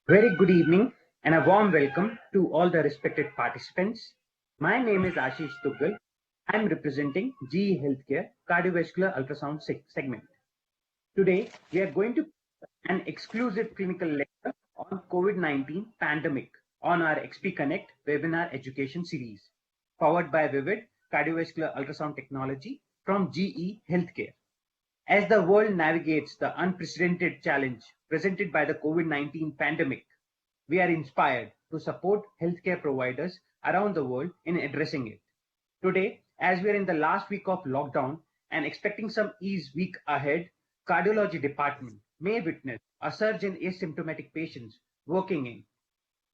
Very good evening and a warm welcome to all the respected participants. My name is Ashish Tuggal. I'm representing GE Healthcare Cardiovascular Ultrasound segment. Today, we are going to an exclusive clinical lecture on COVID-19 pandemic on our XP Connect webinar education series, powered by Vivid Cardiovascular Ultrasound Technology from GE Healthcare. As the world navigates the unprecedented challenge presented by the COVID-19 pandemic, we are inspired to support healthcare providers around the world in addressing it. Today, as we are in the last week of lockdown and expecting some ease week ahead, cardiology department may witness a surge in asymptomatic patients working in.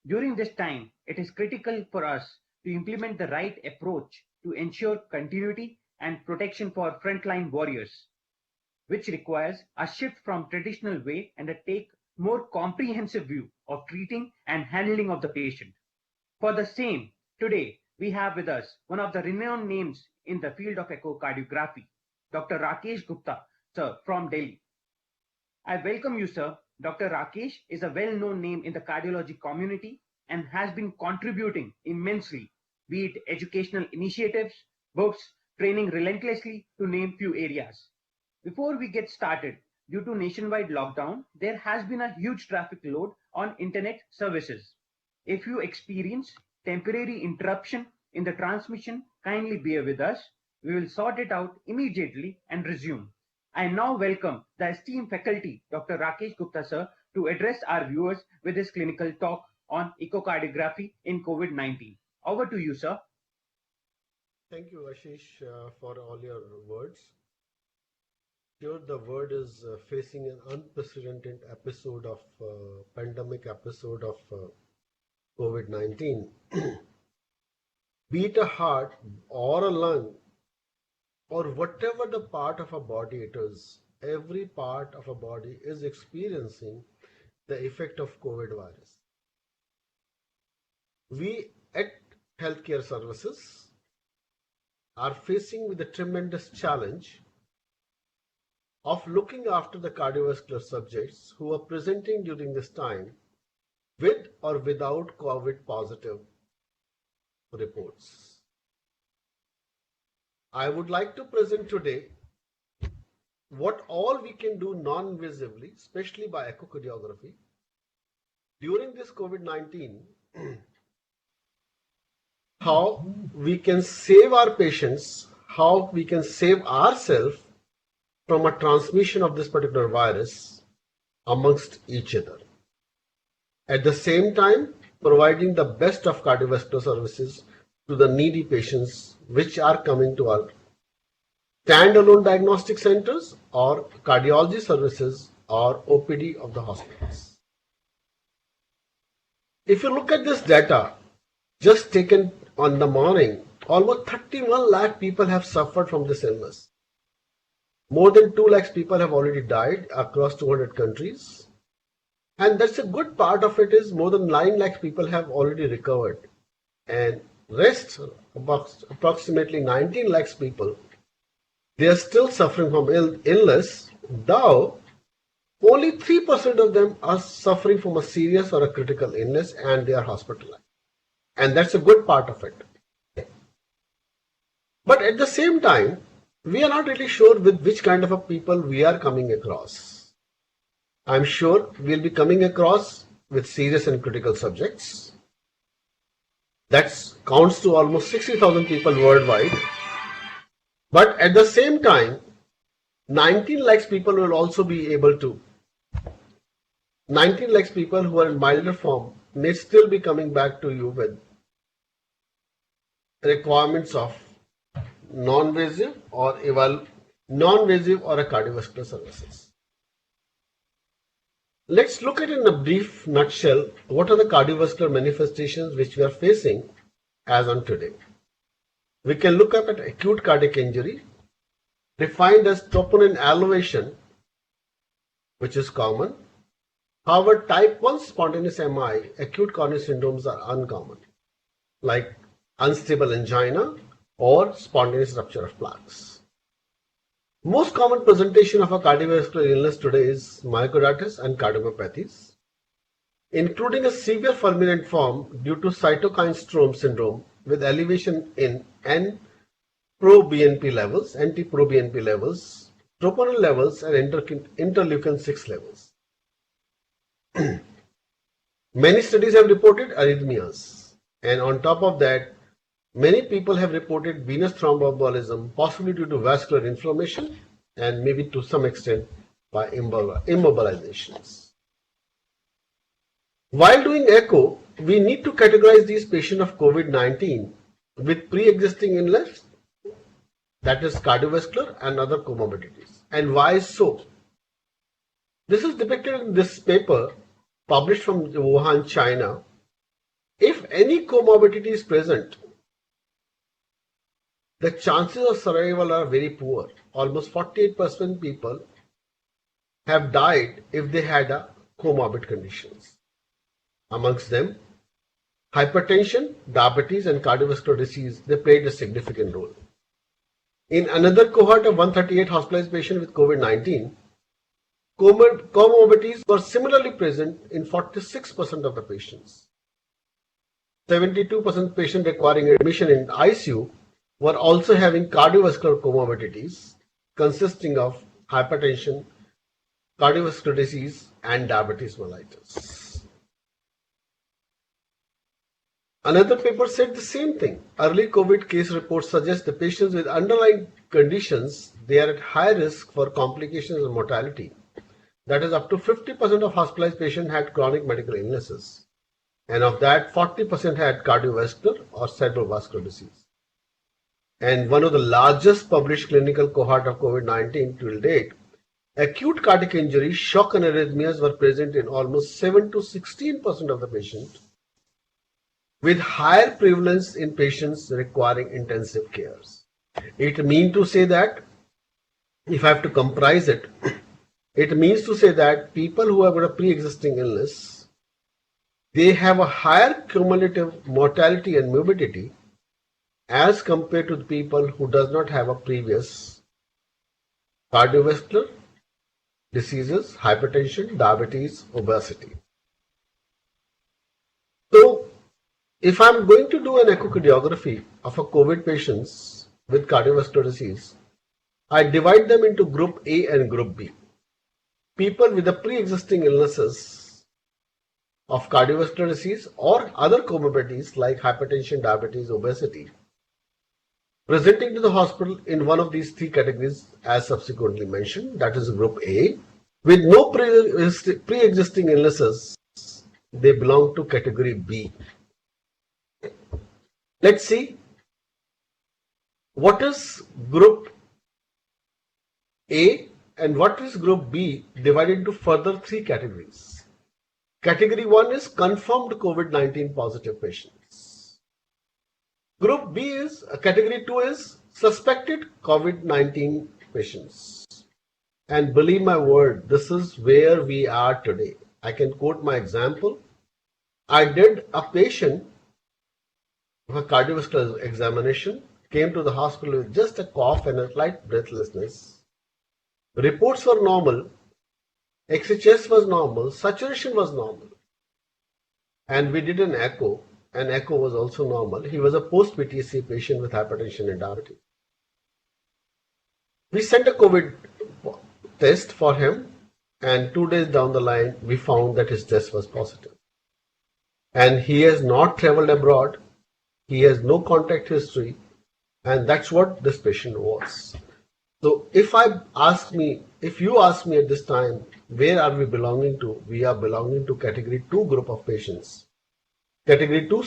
During this time, it is critical for us to implement the right approach to ensure continuity and protection for frontline warriors, which requires a shift from traditional way and a take more comprehensive view of treating and handling of the patient. For the same, today we have with us one of the renowned names in the field of echocardiography, Dr. Rakesh Gupta, sir, from Delhi. I welcome you, sir. Dr. Rakesh is a well-known name in the cardiology community and has been contributing immensely, be it educational initiatives, books, training relentlessly, to name few areas. Before we get started, due to nationwide lockdown, there has been a huge traffic load on internet services. If you experience temporary interruption in the transmission, kindly bear with us. We will sort it out immediately and resume. I now welcome the esteemed faculty, Dr. Rakesh Gupta sir, to address our viewers with his clinical talk on echocardiography in COVID-19. Over to you, sir. Thank you, Ashish, for all your words. Sure, the world is facing an unprecedented episode of pandemic episode of COVID-19. Be it a heart or a lung or whatever the part of a body it is, every part of a body is experiencing the effect of COVID virus. We at healthcare services are facing with a tremendous challenge of looking after the cardiovascular subjects who are presenting during this time with or without COVID positive reports. I would like to present today what all we can do non-invisively, especially by echocardiography, during this COVID-19, how we can save our patients, how we can save ourselves from a transmission of this particular virus amongst each other. At the same time, providing the best of cardiovascular services to the needy patients which are coming to our standalone diagnostic centers or cardiology services or OPD of the hospitals. If you look at this data, just taken on the morning, almost 31 lakh people have suffered from this illness. More than 2 lakhs people have already died across 200 countries. And that's a good part of it is more than 9 lakhs people have already recovered. And rest, approximately 19 lakhs people, they are still suffering from illness, though only 3% of them are suffering from a serious or a critical illness and they are hospitalized. And that's a good part of it. But at the same time, we are not really sure with which kind of a people we are coming across. I'm sure we'll be coming across with serious and critical subjects. That counts to almost 60,000 people worldwide. But at the same time, 19 lakhs people will also be able to. 19 lakhs people who are in milder form may still be coming back to you with requirements of non-invasive or non-invasive or a cardiovascular services. Let's look at in a brief nutshell what are the cardiovascular manifestations which we are facing as on today. We can look up at acute cardiac injury defined as troponin elevation, which is common. However, type 1 spontaneous MI, acute coronary syndromes are uncommon, like unstable angina or spontaneous rupture of plaques. Most common presentation of a cardiovascular illness today is myocarditis and cardiomyopathies. including a severe fulminant form due to cytokine storm syndrome with elevation in N-pro-BNP levels, anti-pro-BNP levels, troponin levels, and interleukin 6 levels. Many studies have reported arrhythmias, and on top of that, many people have reported venous thromboembolism, possibly due to vascular inflammation and maybe to some extent by immobilizations. While doing echo, we need to categorize these patients of COVID-19 with pre-existing illness, that is cardiovascular and other comorbidities. And why so? This is depicted in this paper published from Wuhan, China. If any comorbidity is present, the chances of survival are very poor. Almost 48% people have died if they had a comorbid conditions. Amongst them, hypertension, diabetes, and cardiovascular disease, they played a significant role. In another cohort of 138 hospitalized patients with COVID-19, comorbidities were similarly present in 46% of the patients. 72% patients requiring admission in ICU were also having cardiovascular comorbidities consisting of hypertension, cardiovascular disease, and diabetes mellitus. Another paper said the same thing. Early COVID case reports suggest the patients with underlying conditions, they are at high risk for complications and mortality. That is, up to 50% of hospitalized patients had chronic medical illnesses. And of that, 40% had cardiovascular or cerebrovascular disease. And one of the largest published clinical cohort of COVID-19 till date, acute cardiac injury, shock and arrhythmias were present in almost 7 to 16% of the patients, with higher prevalence in patients requiring intensive cares. It means to say that, if I have to comprise it, it means to say that people who have got a pre-existing illness, they have a higher cumulative mortality and morbidity as compared to the people who does not have a previous cardiovascular diseases, hypertension, diabetes, obesity. So, if I'm going to do an echocardiography of a COVID patients with cardiovascular disease, I divide them into group A and group B. People with the pre-existing illnesses of cardiovascular disease or other comorbidities like hypertension, diabetes, obesity, presenting to the hospital in one of these three categories as subsequently mentioned, that is group A. With no pre-existing illnesses, they belong to category B. Let's see what is group A and what is group B divided into further three categories. Category 1 is confirmed COVID-19 positive patients. Group B is, category 2 is suspected COVID-19 patients. And believe my word, this is where we are today. I can quote my example. I did a patient of a cardiovascular examination, came to the hospital with just a cough and a slight breathlessness. Reports were normal, XHS was normal, saturation was normal. And we did an echo, and echo was also normal. He was a post-PTSD patient with hypertension and diabetes. We sent a COVID test for him, and 2 days down the line, we found that his test was positive. And he has not traveled abroad, he has no contact history, and that's what this patient was. So if you ask me at this time, where are we belonging to? We are belonging to category 2 group of patients. Category 2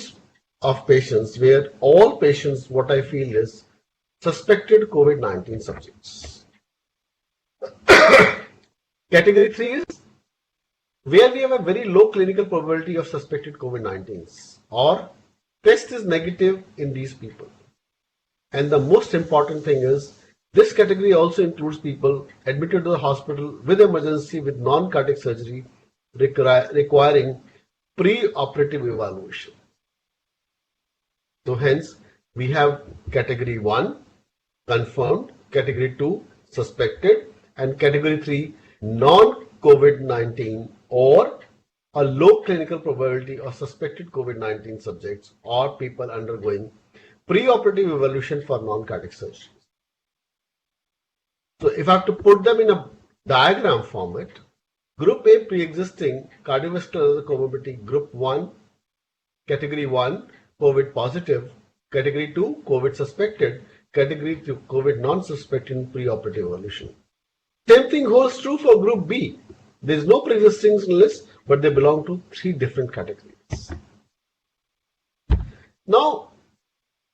of patients where all patients, what I feel is suspected COVID-19 subjects. Category 3 is where we have a very low clinical probability of suspected COVID-19s or test is negative in these people. And the most important thing is this category also includes people admitted to the hospital with emergency with non-cardiac surgery requiring pre-operative evaluation. So hence we have category 1 confirmed, category 2 suspected, and category 3 non-COVID-19 or a low clinical probability of suspected COVID-19 subjects or people undergoing preoperative evaluation for non-cardiac surgery. So if I have to put them in a diagram format, Group A pre-existing cardiovascular comorbidity, Group 1, Category 1, COVID positive, Category 2, COVID suspected, Category 3, COVID non-suspected in preoperative evaluation. Same thing holds true for Group B. There is no pre-existing list, but they belong to 3 different categories. Now,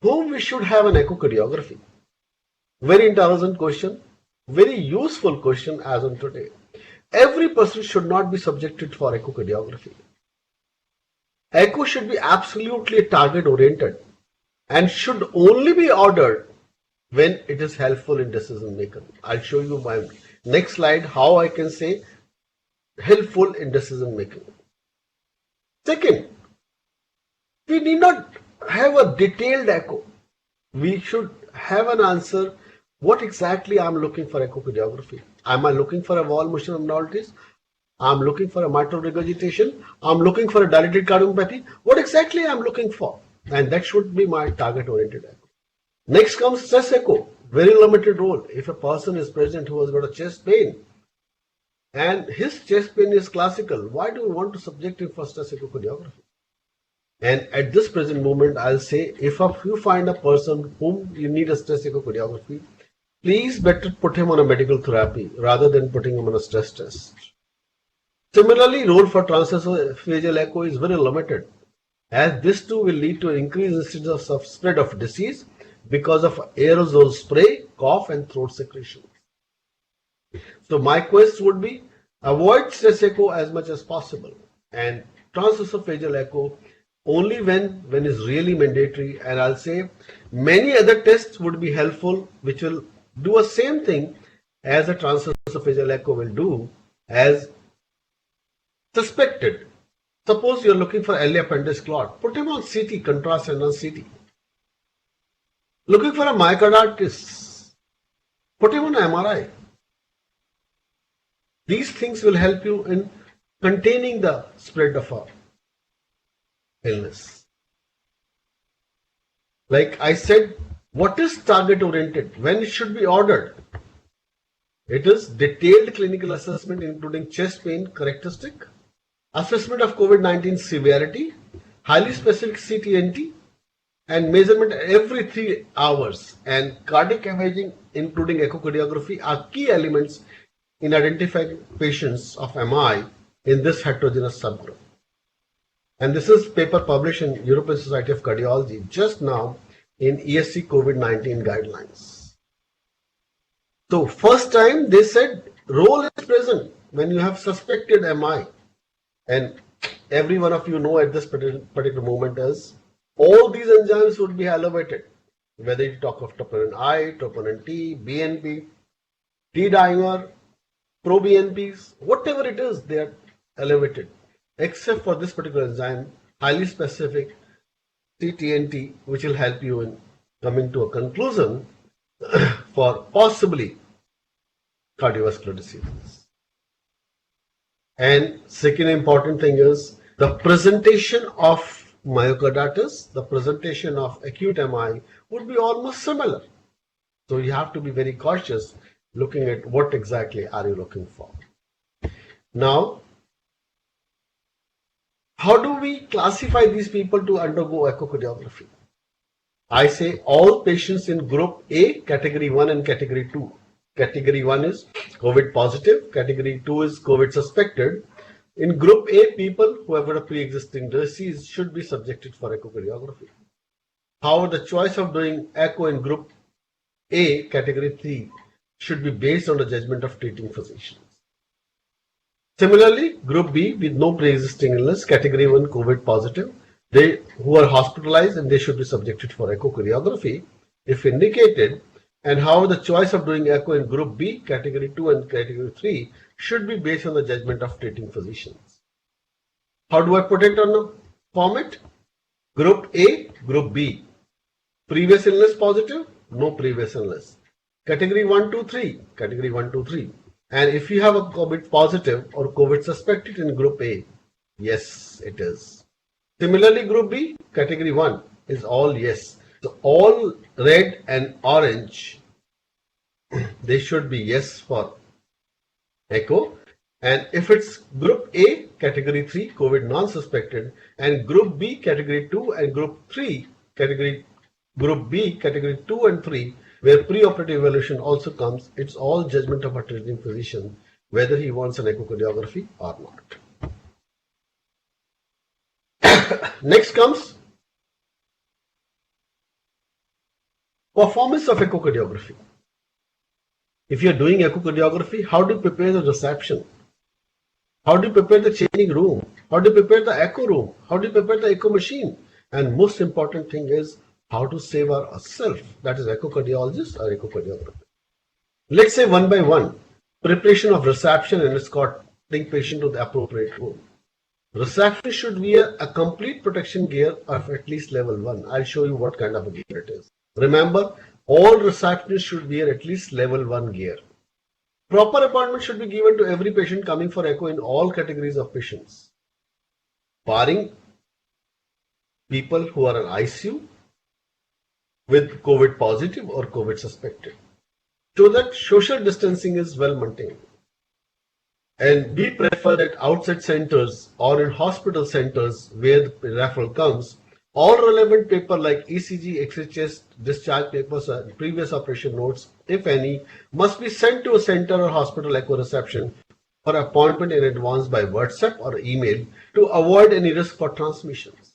whom we should have an echocardiography? Very intelligent question, very useful question as on today. Every person should not be subjected for echocardiography. Echo should be absolutely target oriented and should only be ordered when it is helpful in decision making. I'll show you my next slide how I can say helpful in decision making. Second, we need not have a detailed echo. We should have an answer what exactly I'm looking for echocardiography. Am I looking for a wall motion abnormalities? I'm looking for a mitral regurgitation. I'm looking for a dilated cardiomyopathy. What exactly I'm looking for? And that should be my target oriented echo. Next comes stress echo. Very limited role. If a person is present who has got a chest pain and his chest pain is classical, why do we want to subject him for stress echocardiography? And at this present moment, I'll say if you find a person whom you need a stress echocardiography, please better put him on a medical therapy rather than putting him on a stress test. Similarly, role for transesophageal echo is very limited, as this too will lead to an increased incidence of spread of disease because of aerosol spray, cough and throat secretion. So my quest would be avoid stress echo as much as possible and transesophageal echo only when is really mandatory, and I'll say many other tests would be helpful which will do the same thing as a transesophageal echo will do as suspected. Suppose you're looking for early appendix clot, put him on CT, contrast and on CT. Looking for a myocarditis, put him on MRI. These things will help you in containing the spread of a illness. Like I said, what is target oriented? When it should be ordered? It is detailed clinical assessment including chest pain characteristic, assessment of COVID-19 severity, highly specific CT/NT, and measurement every 3 hours, and cardiac imaging including echocardiography are key elements in identifying patients of MI in this heterogeneous subgroup. And this is paper published in European Society of Cardiology just now in ESC COVID-19 guidelines. So first time they said role is present when you have suspected MI, and every one of you know at this particular moment is all these enzymes would be elevated, whether you talk of troponin I, troponin T, BNP, T-dimer, pro-BNPs, whatever it is, they are elevated, except for this particular enzyme, highly specific CT/NT, which will help you in coming to a conclusion for possibly cardiovascular diseases. And second important thing is the presentation of myocarditis, the presentation of acute MI would be almost similar. So you have to be very cautious looking at what exactly are you looking for. Now, how do we classify these people to undergo echocardiography? I say all patients in group A, category 1 and category 2. Category 1 is COVID positive, category 2 is COVID suspected. In group A, people who have got a pre-existing disease should be subjected for echocardiography. However, the choice of doing echo in group A, category 3 should be based on the judgment of treating physicians. Similarly, group B with no pre-existing illness, category 1 COVID positive, they who are hospitalized and they should be subjected for echocardiography if indicated. And however, the choice of doing echo in group B, category 2 and category 3 should be based on the judgment of treating physicians. How do I put it on the format? Group A, group B. Previous illness positive, no previous illness. Category 1, 2, 3, category 1, 2, 3. And if you have a COVID positive or COVID suspected in group A, Yes, it is. Similarly, group B, category 1 is all yes. So all red and orange, they should be yes for echo. And if it's group A, category 3, COVID non-suspected, and group B, category 2, and group B, category 2 and 3, where pre-operative evaluation also comes, it's all judgment of a treating physician whether he wants an echocardiography or not. Next comes performance of echocardiography. If you're doing echocardiography, how do you prepare the reception? How do you prepare the changing room? How do you prepare the echo room? How do you prepare the echo machine? And most important thing is how to save ourselves, that is echocardiologist or echocardiographer. Let's say one by one, preparation of reception and escorting patient to the appropriate room. Reception should wear a complete protection gear of at least level 1. I'll show you what kind of a gear it is. Remember, all receptionists should wear at least level 1 gear. Proper appointment should be given to every patient coming for echo in all categories of patients, barring people who are in ICU with COVID positive or COVID suspected, so that social distancing is well maintained. And we prefer that outside centers or in hospital centers where the referral comes, all relevant paper like ECG, XHS, discharge papers and previous operation notes, if any, must be sent to a center or hospital echo reception for appointment in advance by WhatsApp or email to avoid any risk for transmissions.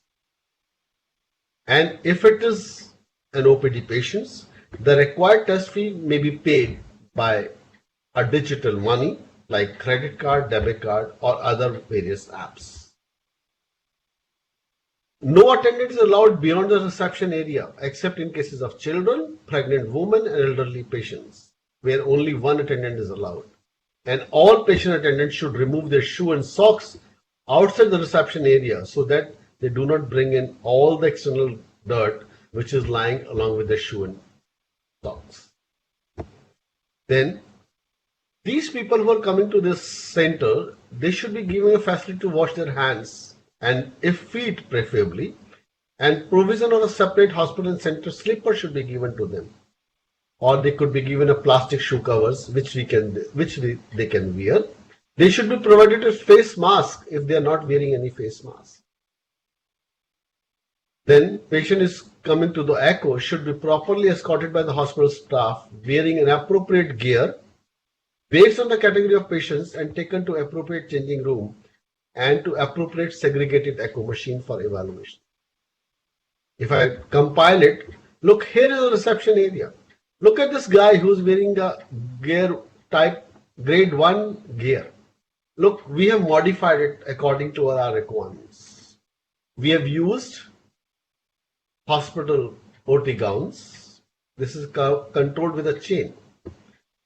And if it is an OPD patients, the required test fee may be paid by a digital money like credit card, debit card or other various apps. No attendance is allowed beyond the reception area except in cases of children, pregnant women and elderly patients where only one attendant is allowed. And all patient attendants should remove their shoe and socks outside the reception area so that they do not bring in all the external dirt which is lying along with their shoe and socks. Then these people who are coming to this center, they should be given a facility to wash their hands and if feet preferably, and provision of a separate hospital and center slipper should be given to them, or they could be given a plastic shoe covers which they can wear. They should be provided a face mask if they are not wearing any face mask. Then patient is coming to the echo should be properly escorted by the hospital staff wearing an appropriate gear based on the category of patients and taken to appropriate changing room and to appropriate segregated echo machine for evaluation. If I compile it, look, here is a reception area. Look at this guy who's wearing a gear type grade 1 gear. Look, we have modified it according to our requirements. We have used hospital OT gowns. This is controlled with a chain.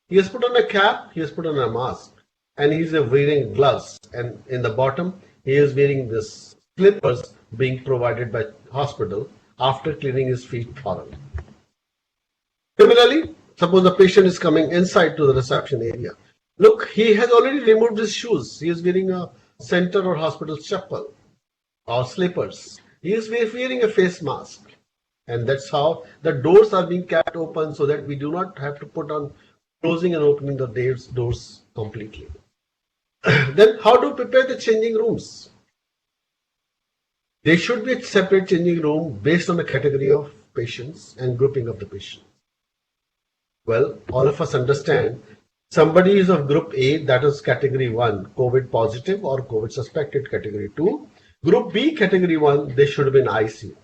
He has put on a cap, he has put on a mask, and he is wearing gloves. And in the bottom, he is wearing this slippers being provided by hospital after cleaning his feet thoroughly. Similarly, suppose the patient is coming inside to the reception area. Look, he has already removed his shoes. He is wearing a center or hospital chappal or slippers. He is wearing a face mask. And that's how the doors are being kept open so that we do not have to put on closing and opening the doors completely. Then how to prepare the changing rooms? There should be a separate changing room based on the category of patients and grouping of the patients. Well, all of us understand somebody is of group A, that is category 1, COVID positive or COVID suspected category 2. Group B, category 1, they should be in ICU.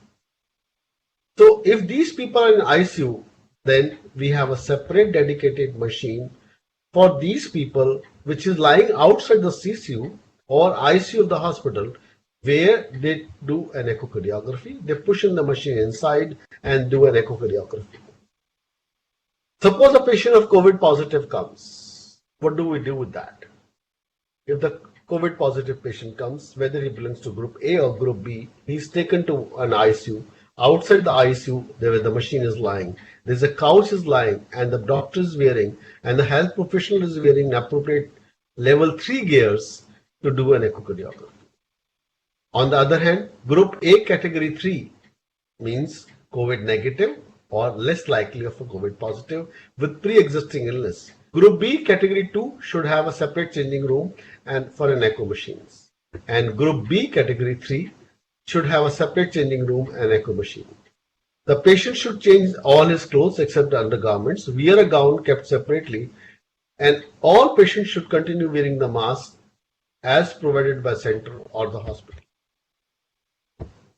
So if these people are in ICU, then we have a separate dedicated machine for these people which is lying outside the CCU or ICU of the hospital where they do an echocardiography. They push in the machine inside and do an echocardiography. Suppose a patient of COVID positive comes. What do we do with that? If the COVID positive patient comes, whether he belongs to group A or group B, he's taken to an ICU. Outside the ICU, where the machine is lying, there's a couch is lying and the doctor is wearing and the health professional is wearing appropriate level 3 gears to do an echocardiography. On the other hand, Group A category 3 means COVID negative or less likely of a COVID positive with pre-existing illness. Group B category 2 should have a separate changing room and for an echo machines. And Group B category 3 should have a separate changing room and echo machine. The patient should change all his clothes except the undergarments, wear a gown kept separately, and all patients should continue wearing the mask as provided by center or the hospital.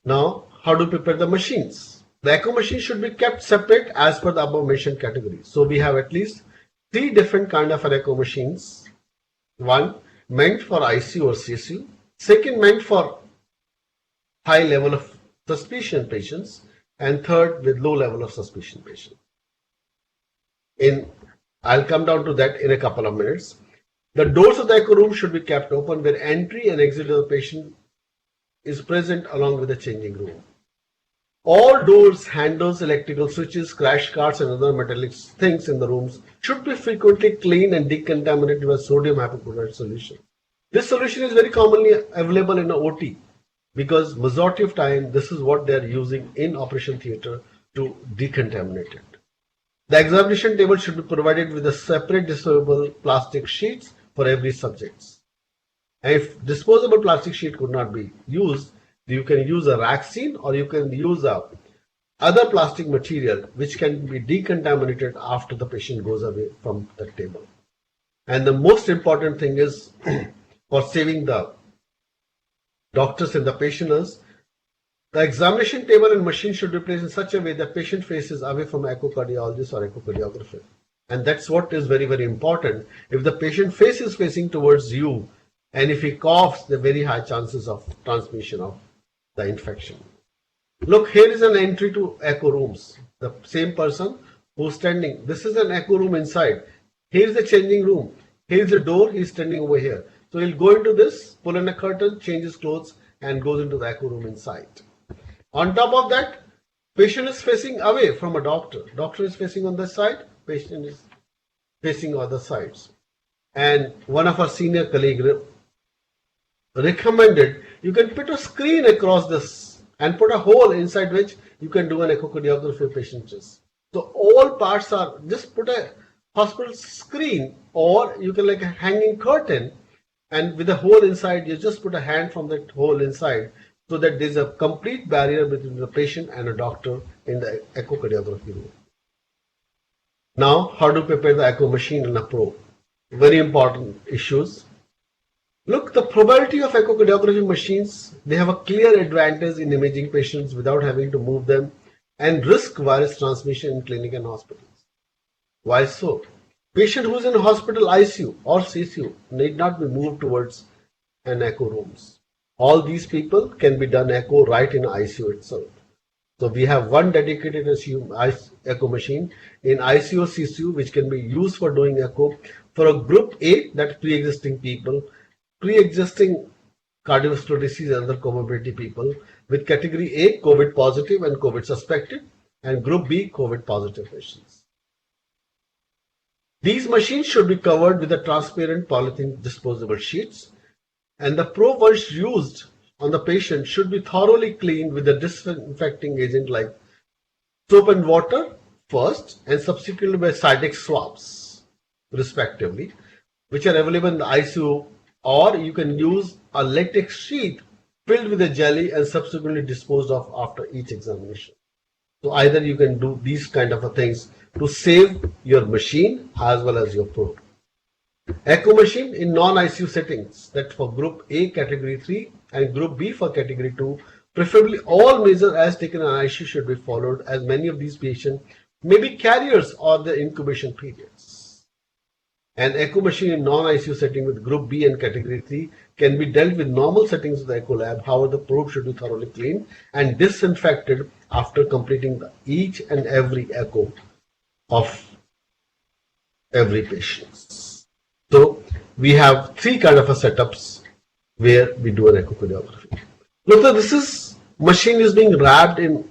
Now, how to prepare the machines? The echo machine should be kept separate as per the above mentioned categories. So we have at least 3 different kind of echo machines. One meant for ICU or CCU. Second meant for high level of suspicion patients. And third with low level of suspicion patients. I'll come down to that in a couple of minutes. The doors of the echo room should be kept open where entry and exit of the patient is present along with the changing room. All doors, handles, electrical switches, crash cards and other metallic things in the rooms should be frequently cleaned and decontaminated with sodium hypochlorite solution. This solution is very commonly available in OT because majority of time this is what they are using in operation theatre to decontaminate it. The examination table should be provided with a separate disposable plastic sheets for every subject. And if disposable plastic sheet could not be used, you can use a vaccine or you can use other plastic material which can be decontaminated after the patient goes away from the table. And the most important thing is for saving the doctors and the patients, the examination table and machine should be placed in such a way that patient faces away from echocardiologist or echocardiographer. And that's what is very, very important. If the patient face is facing towards you and if he coughs, there are very high chances of transmission of the infection. Look, here is an entry to echo rooms. The same person who's standing. This is an echo room inside. Here is the changing room. Here is the door. He's standing over here. So he'll go into this, pull in a curtain, change his clothes, and goes into the echo room inside. On top of that, patient is facing away from a doctor. Doctor is facing on this side, patient is facing other sides. And one of our senior colleagues recommended you can put a screen across this and put a hole inside which you can do an echocardiography patient chest. So all parts are, just put a hospital screen or you can like a hanging curtain and with a hole inside, you just put a hand from that hole inside so that there's a complete barrier between the patient and a doctor in the echocardiography room. Now, how to prepare the echo machine and a probe? Very important issues. Look, the probability of echocardiography machines, they have a clear advantage in imaging patients without having to move them and risk virus transmission in clinic and hospitals. Why so? Patient who is in hospital ICU or CCU need not be moved towards an echo rooms. All these people can be done echo right in ICU itself. So we have one dedicated echo machine in ICU or CCU which can be used for doing echo for a group A, that pre-existing people, pre-existing cardiovascular disease and other comorbidity people, with category A COVID positive and COVID suspected, and group B COVID positive patients. These machines should be covered with a transparent polythene disposable sheets, and the probe once used on the patient should be thoroughly cleaned with a disinfecting agent like soap and water first and subsequently by Cydex swabs respectively, which are available in the ICU, or you can use a latex sheet filled with a jelly and subsequently disposed of after each examination. So either you can do these kind of things to save your machine as well as your probe. Echo machine in non-ICU settings, that for group A category 3 and group B for category 2, preferably all measures as taken in ICU should be followed, as many of these patients may be carriers or the incubation periods. An echo machine in non-ICU setting with group B and category 3 can be dealt with normal settings of the echo lab. However, the probe should be thoroughly cleaned and disinfected after completing each and every echo of every patient. So we have 3 kind of setups where we do an echocardiography. Look, so this machine is being wrapped in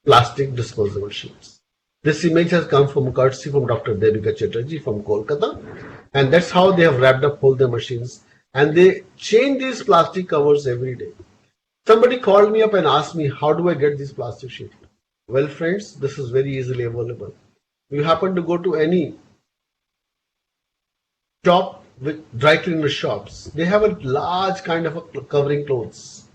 plastic disposable sheets. This image has come from courtesy from Dr. Devika Chatterjee from Kolkata, and that's how they have wrapped up all the machines. and they change these plastic covers every day. Somebody called me up and asked me, how do I get this plastic sheet? Well, friends, this is very easily available. You happen to go to any shop with dry cleaner shops. They have a large kind of a covering clothes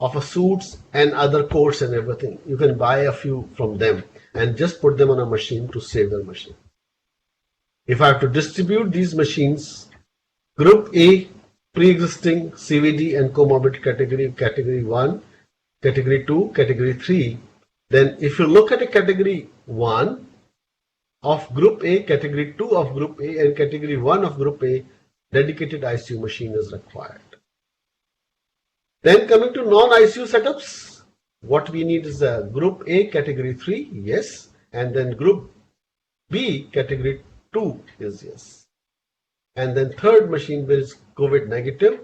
of a suits and other coats and everything. You can buy a few from them and just put them on a machine to save your machine. If I have to distribute these machines, Group A, pre-existing CVD and comorbid category 1, category 2, category 3, then if you look at a category 1 of Group A, category 2 of Group A and category 1 of Group A, dedicated ICU machine is required. Then coming to non-ICU setups, what we need is a Group A category 3, yes, and then Group B category 2 is yes. And then third machine where is COVID negative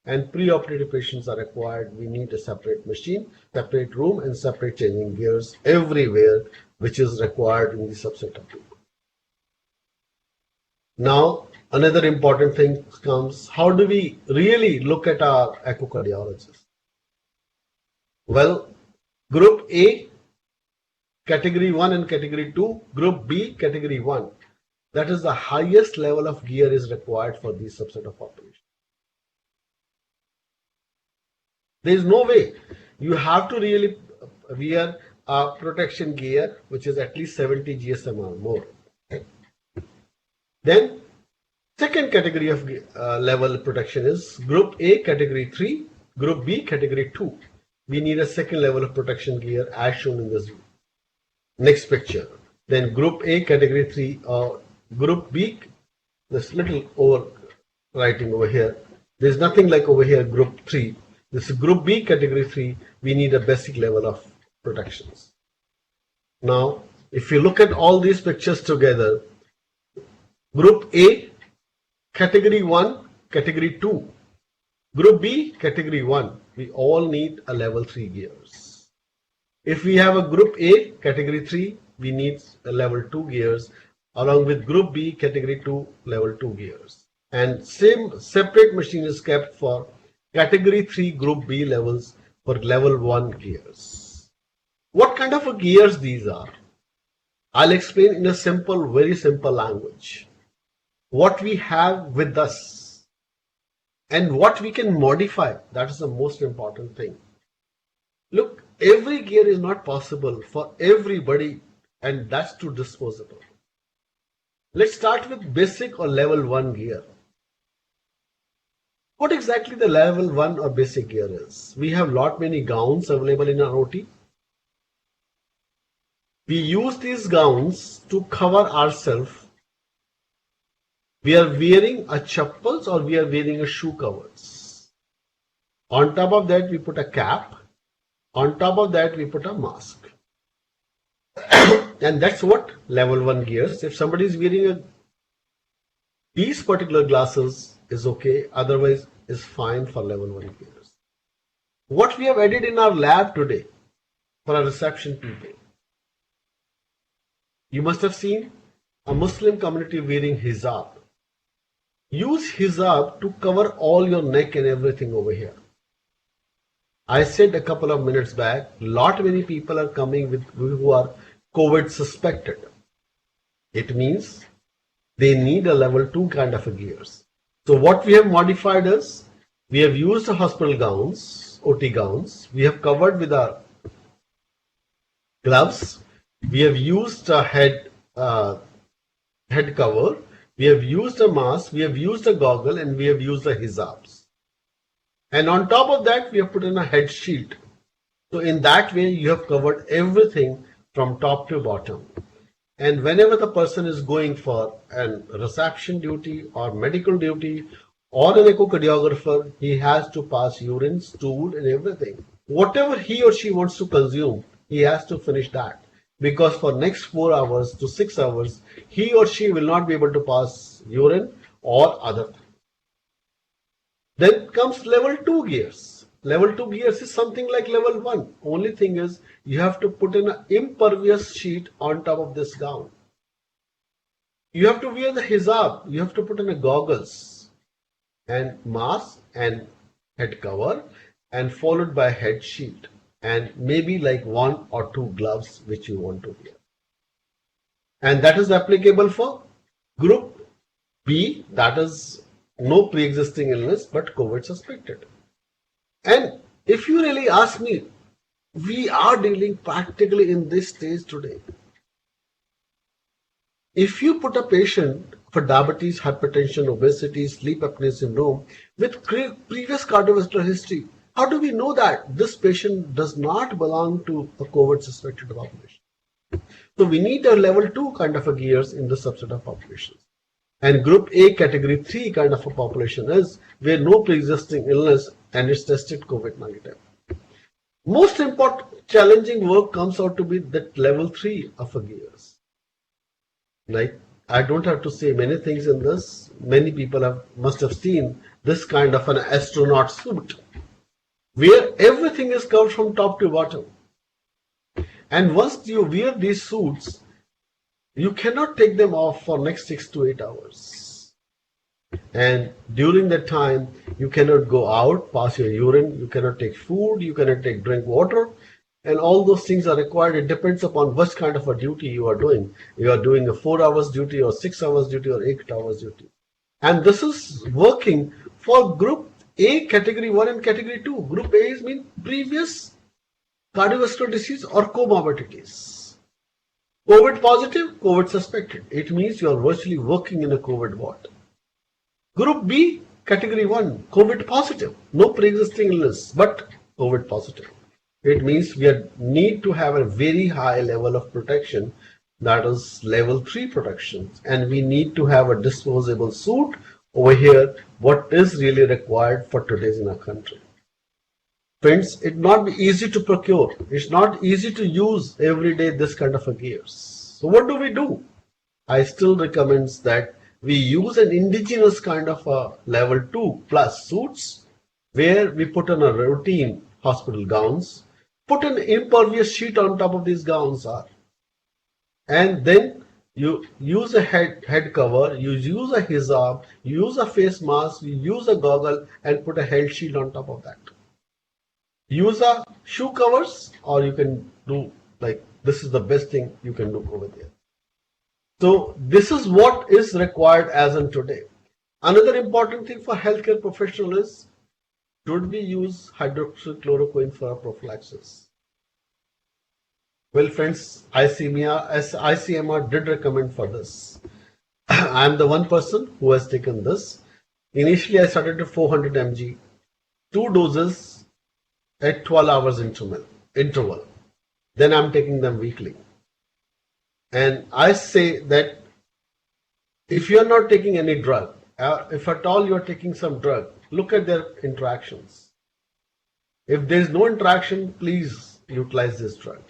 and pre-operative patients are required. We need a separate machine, separate room and separate changing gears everywhere, which is required in the subset of people. Now, another important thing comes, how do we really look at our echocardiologists? Well, Group A, category 1 and category 2, Group B, category 1. That is the highest level of gear is required for these subset of population. There is no way. You have to really wear a protection gear which is at least 70 GSM or more. Then second category of level protection is Group A category 3, Group B category 2. We need a second level of protection gear as shown in this next picture. Then Group A category 3 or Group B, this little over writing over here. There's nothing like over here Group 3. This is Group B category 3. We need a basic level of protections. Now, if you look at all these pictures together, Group A, category 1, category 2, Group B, category 1, we all need a level 3 gears. If we have a Group A, category 3, we need a level 2 gears along with Group B, category 2, level 2 gears. And same separate machine is kept for category 3, Group B levels for level 1 gears. What kind of gears these are? I'll explain in a simple, very simple language. What we have with us and what we can modify, that is the most important thing. Look, every gear is not possible for everybody and that's too disposable. Let's start with basic or level 1 gear. What exactly the level 1 or basic gear is? We have lot many gowns available in our OT. We use these gowns to cover ourselves. We are wearing a chappals or we are wearing a shoe covers. On top of that, we put a cap. On top of that, we put a mask. And that's what level 1 gears. If somebody is wearing these particular glasses is okay. Otherwise, is fine for level 1 gears. What we have added in our lab today for our reception people. You must have seen a Muslim community wearing hijab. Use hijab to cover all your neck and everything over here. I said a couple of minutes back, lot many people are coming with who are COVID suspected. It means they need a level 2 kind of a gears. So what we have modified is, we have used hospital gowns, OT gowns. We have covered with our gloves. We have used a head cover. We have used a mask. We have used a goggle, and we have used the hijabs. And on top of that, we have put in a head shield. So in that way, you have covered everything from top to bottom. And whenever the person is going for a reception duty or medical duty or an echocardiographer, he has to pass urine, stool and everything. Whatever he or she wants to consume, he has to finish that. Because for next 4 hours to 6 hours, he or she will not be able to pass urine or other things. Then comes level 2 gears. Level 2 gears is something like level 1. Only thing is, you have to put in an impervious sheet on top of this gown. You have to wear the hijab. You have to put in a goggles. and mask and head cover, and followed by head shield, and maybe like 1 or 2 gloves which you want to wear. And that is applicable for group B, that is no pre-existing illness but COVID suspected. And if you really ask me, we are dealing practically in this stage today. If you put a patient for diabetes, hypertension, obesity, sleep apnea syndrome with previous cardiovascular history, how do we know that this patient does not belong to a COVID suspected population? So we need a level 2 kind of a gears in the subset of populations. And group A category 3 kind of a population is where no pre-existing illness and it's tested COVID negative. Most important challenging work comes out to be that level 3 of a gears. Like, I don't have to say many things in this. Many people must have seen this kind of an astronaut suit where everything is covered from top to bottom. And once you wear these suits, you cannot take them off for next 6 to 8 hours. And during that time, you cannot go out, pass your urine, you cannot take food, you cannot drink water, and all those things are required. It depends upon what kind of a duty you are doing. You are doing a 4 hours duty or 6 hours duty or 8 hours duty. And this is working for group A, category 1 and category 2. Group A is mean previous cardiovascular disease or comorbidities. COVID positive, COVID suspected. It means you are virtually working in a COVID ward. Group B, category 1, COVID positive. No pre-existing illness, but COVID positive. It means we need to have a very high level of protection, that is level 3 protection. And we need to have a disposable suit over here, what is really required for today's in our country. Friends, it's not easy to procure. It's not easy to use every day this kind of a gears. So what do? I still recommend that we use an indigenous kind of a level 2 plus suits where we put on a routine hospital gowns, put an impervious sheet on top of these gowns and then you use a head cover, you use a hijab, you use a face mask, you use a goggle and put a head shield on top of that. Use a shoe covers, or you can do like this is the best thing you can do over there. So this is what is required as in today. Another important thing for healthcare professional is, should we use hydroxychloroquine for a prophylaxis? Well, friends, ICMR did recommend for this. I am the one person who has taken this. Initially, I started at 400 mg, 2 doses at 12 hours interval. Then I'm taking them weekly. And I say that if you're not taking any drug, if at all you're taking some drug, look at their interactions. If there's no interaction, please utilize this drug.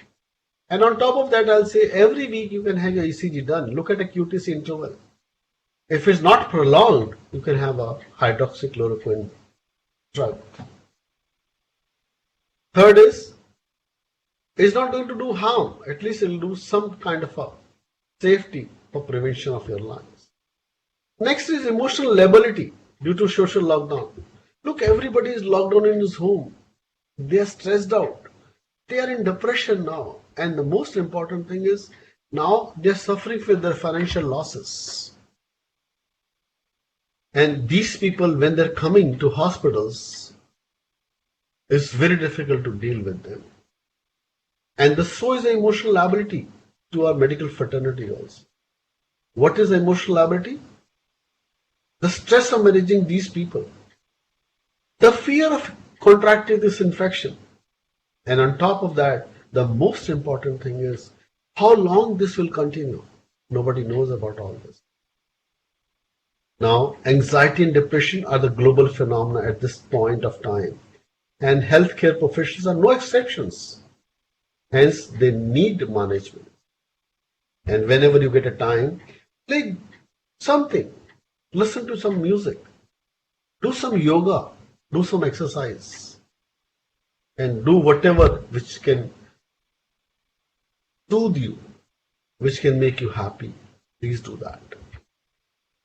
And on top of that, I'll say every week you can have your ECG done. Look at a QTC interval. If it's not prolonged, you can have a hydroxychloroquine drug. Third is, it's not going to do harm. At least it'll do some kind of a safety for prevention of your lungs. Next is emotional lability due to social lockdown. Look, everybody is locked down in his home. They are stressed out. They are in depression now. And the most important thing is, now they are suffering with their financial losses. And these people, when they're coming to hospitals, it's very difficult to deal with them. And so is the emotional liability to our medical fraternity also. What is emotional liability? The stress of managing these people. The fear of contracting this infection. And on top of that, the most important thing is how long this will continue. Nobody knows about all this. Now, anxiety and depression are the global phenomena at this point of time. And healthcare professionals are no exceptions. Hence, they need management. And whenever you get a time, play something. Listen to some music. Do some yoga. Do some exercise. And do whatever which can soothe you, which can make you happy. Please do that.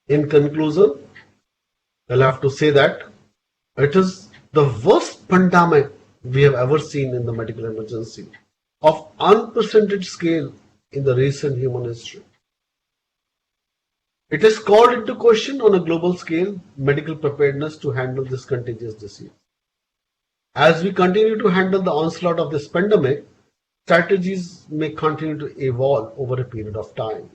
In conclusion, I'll have to say that it is the worst pandemic we have ever seen in the medical emergency of unprecedented scale in the recent human history. It has called into question on a global scale medical preparedness to handle this contagious disease. As we continue to handle the onslaught of this pandemic, strategies may continue to evolve over a period of time.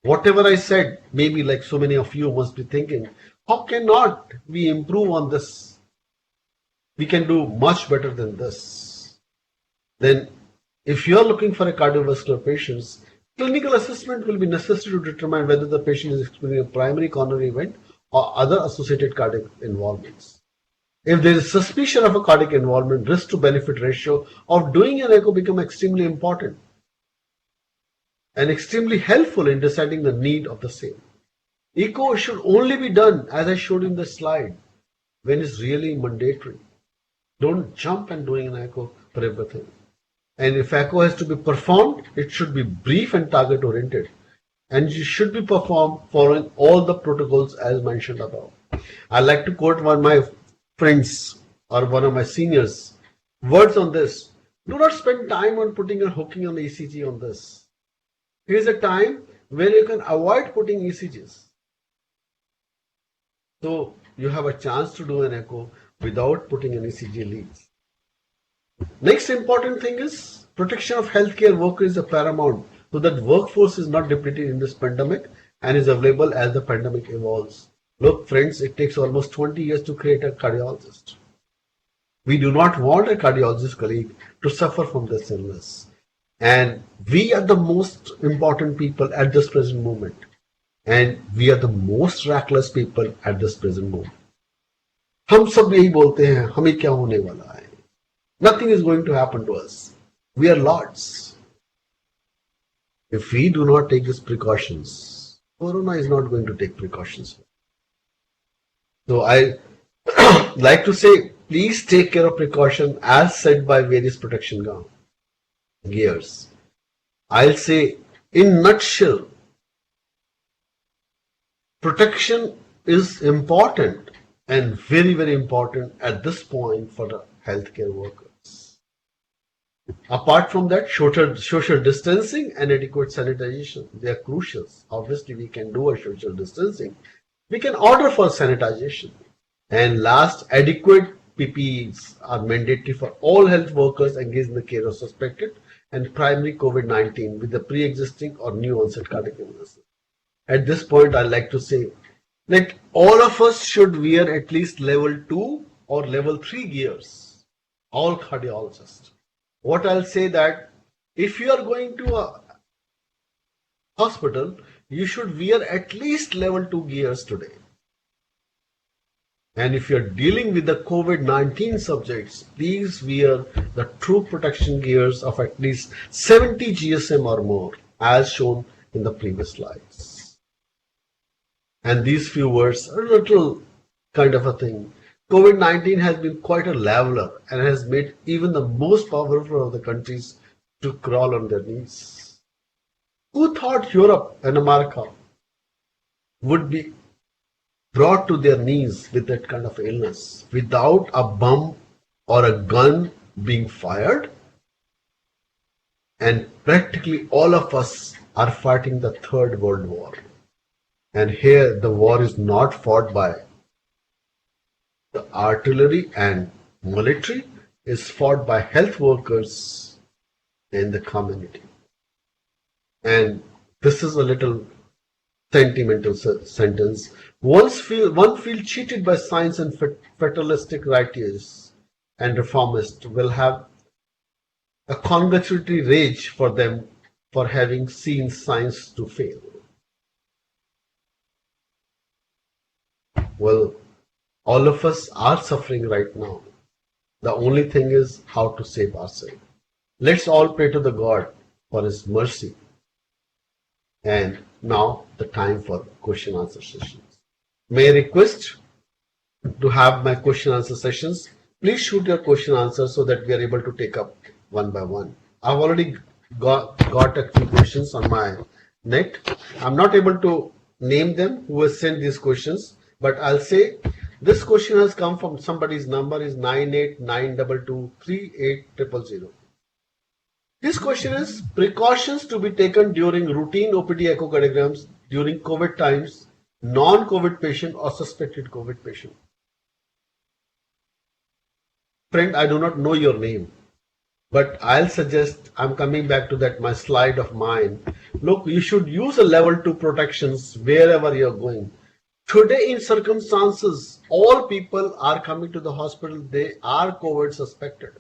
Whatever I said, maybe like so many of you must be thinking, how cannot we improve on this? We can do much better than this. Then, if you are looking for a cardiovascular patient, clinical assessment will be necessary to determine whether the patient is experiencing a primary coronary event or other associated cardiac involvements. If there is suspicion of a cardiac involvement, risk to benefit ratio of doing an echo become extremely important and extremely helpful in deciding the need of the same. Echo should only be done, as I showed in the slide, when it's really mandatory. Don't jump and doing an echo for everything. And if echo has to be performed, it should be brief and target oriented. And it should be performed following all the protocols as mentioned above. I like to quote one of my friends or one of my seniors words on this. Do not spend time on putting or hooking on ECG on this. Here's a time where you can avoid putting ECGs. So you have a chance to do an echo without putting an ECG leads. Next important thing is protection of healthcare workers is a paramount so that workforce is not depleted in this pandemic and is available as the pandemic evolves. Look, friends, it takes almost 20 years to create a cardiologist. We do not want a cardiologist colleague to suffer from this illness. And we are the most important people at this present moment. And we are the most reckless people at this present moment. हम सब यही बोलते हैं हमें क्या होने वाला है. Nothing is going to happen to us. We are lords. If we do not take these precautions, Corona is not going to take precautions. So I like to say, please take care of precaution as said by various protection gears. I'll say, in nutshell, protection is important and very, very important at this point for the healthcare workers. Apart from that, social distancing and adequate sanitization, they are crucial. Obviously, we can do a social distancing. We can order for sanitization. And last, adequate PPEs are mandatory for all health workers engaged in the care of suspected and primary COVID-19 with the pre-existing or new onset cardiac illness. At this point, I'd like to say that all of us should wear at least level 2 or level 3 gears, all cardiologists. What I'll say that if you are going to a hospital, you should wear at least level 2 gears today. And if you're dealing with the COVID-19 subjects, please wear the true protection gears of at least 70 GSM or more, as shown in the previous slides. And these few words are a little kind of a thing. COVID-19 has been quite a leveler and has made even the most powerful of the countries to crawl on their knees. Who thought Europe and America would be brought to their knees with that kind of illness without a bomb or a gun being fired? And practically all of us are fighting the Third World War. And here the war is not fought by the artillery and military, is fought by health workers in the community. And this is a little sentimental sentence. One feels cheated by science and fatalistic righteous and reformists will have a congratulatory rage for them for having seen science to fail. Well, all of us are suffering right now. The only thing is how to save ourselves. Let's all pray to the God for His mercy. And now the time for question answer sessions. May I request to have my question answer sessions? Please shoot your question answer so that we are able to take up one by one. I've already got a few questions on my net. I'm not able to name them who has sent these questions, but I'll say This question has come from somebody's number is 9892238000. This question is precautions to be taken during routine OPD echocardiograms during COVID times, non-COVID patient or suspected COVID patient. Friend, I do not know your name, but I'll suggest, I'm coming back to that my slide of mine. Look, you should use a level 2 protections wherever you're going. Today in circumstances, all people are coming to the hospital, they are COVID suspected.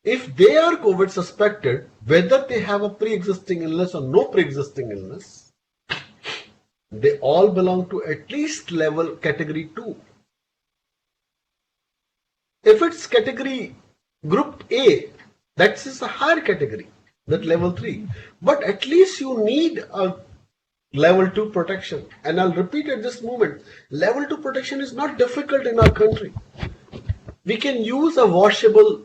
If they are COVID suspected, whether they have a pre-existing illness or no pre-existing illness, they all belong to at least level category 2. If it's category group A, that is a higher category, that level 3. But at least you need a level 2 protection. And I'll repeat at this moment, level 2 protection is not difficult in our country. We can use a washable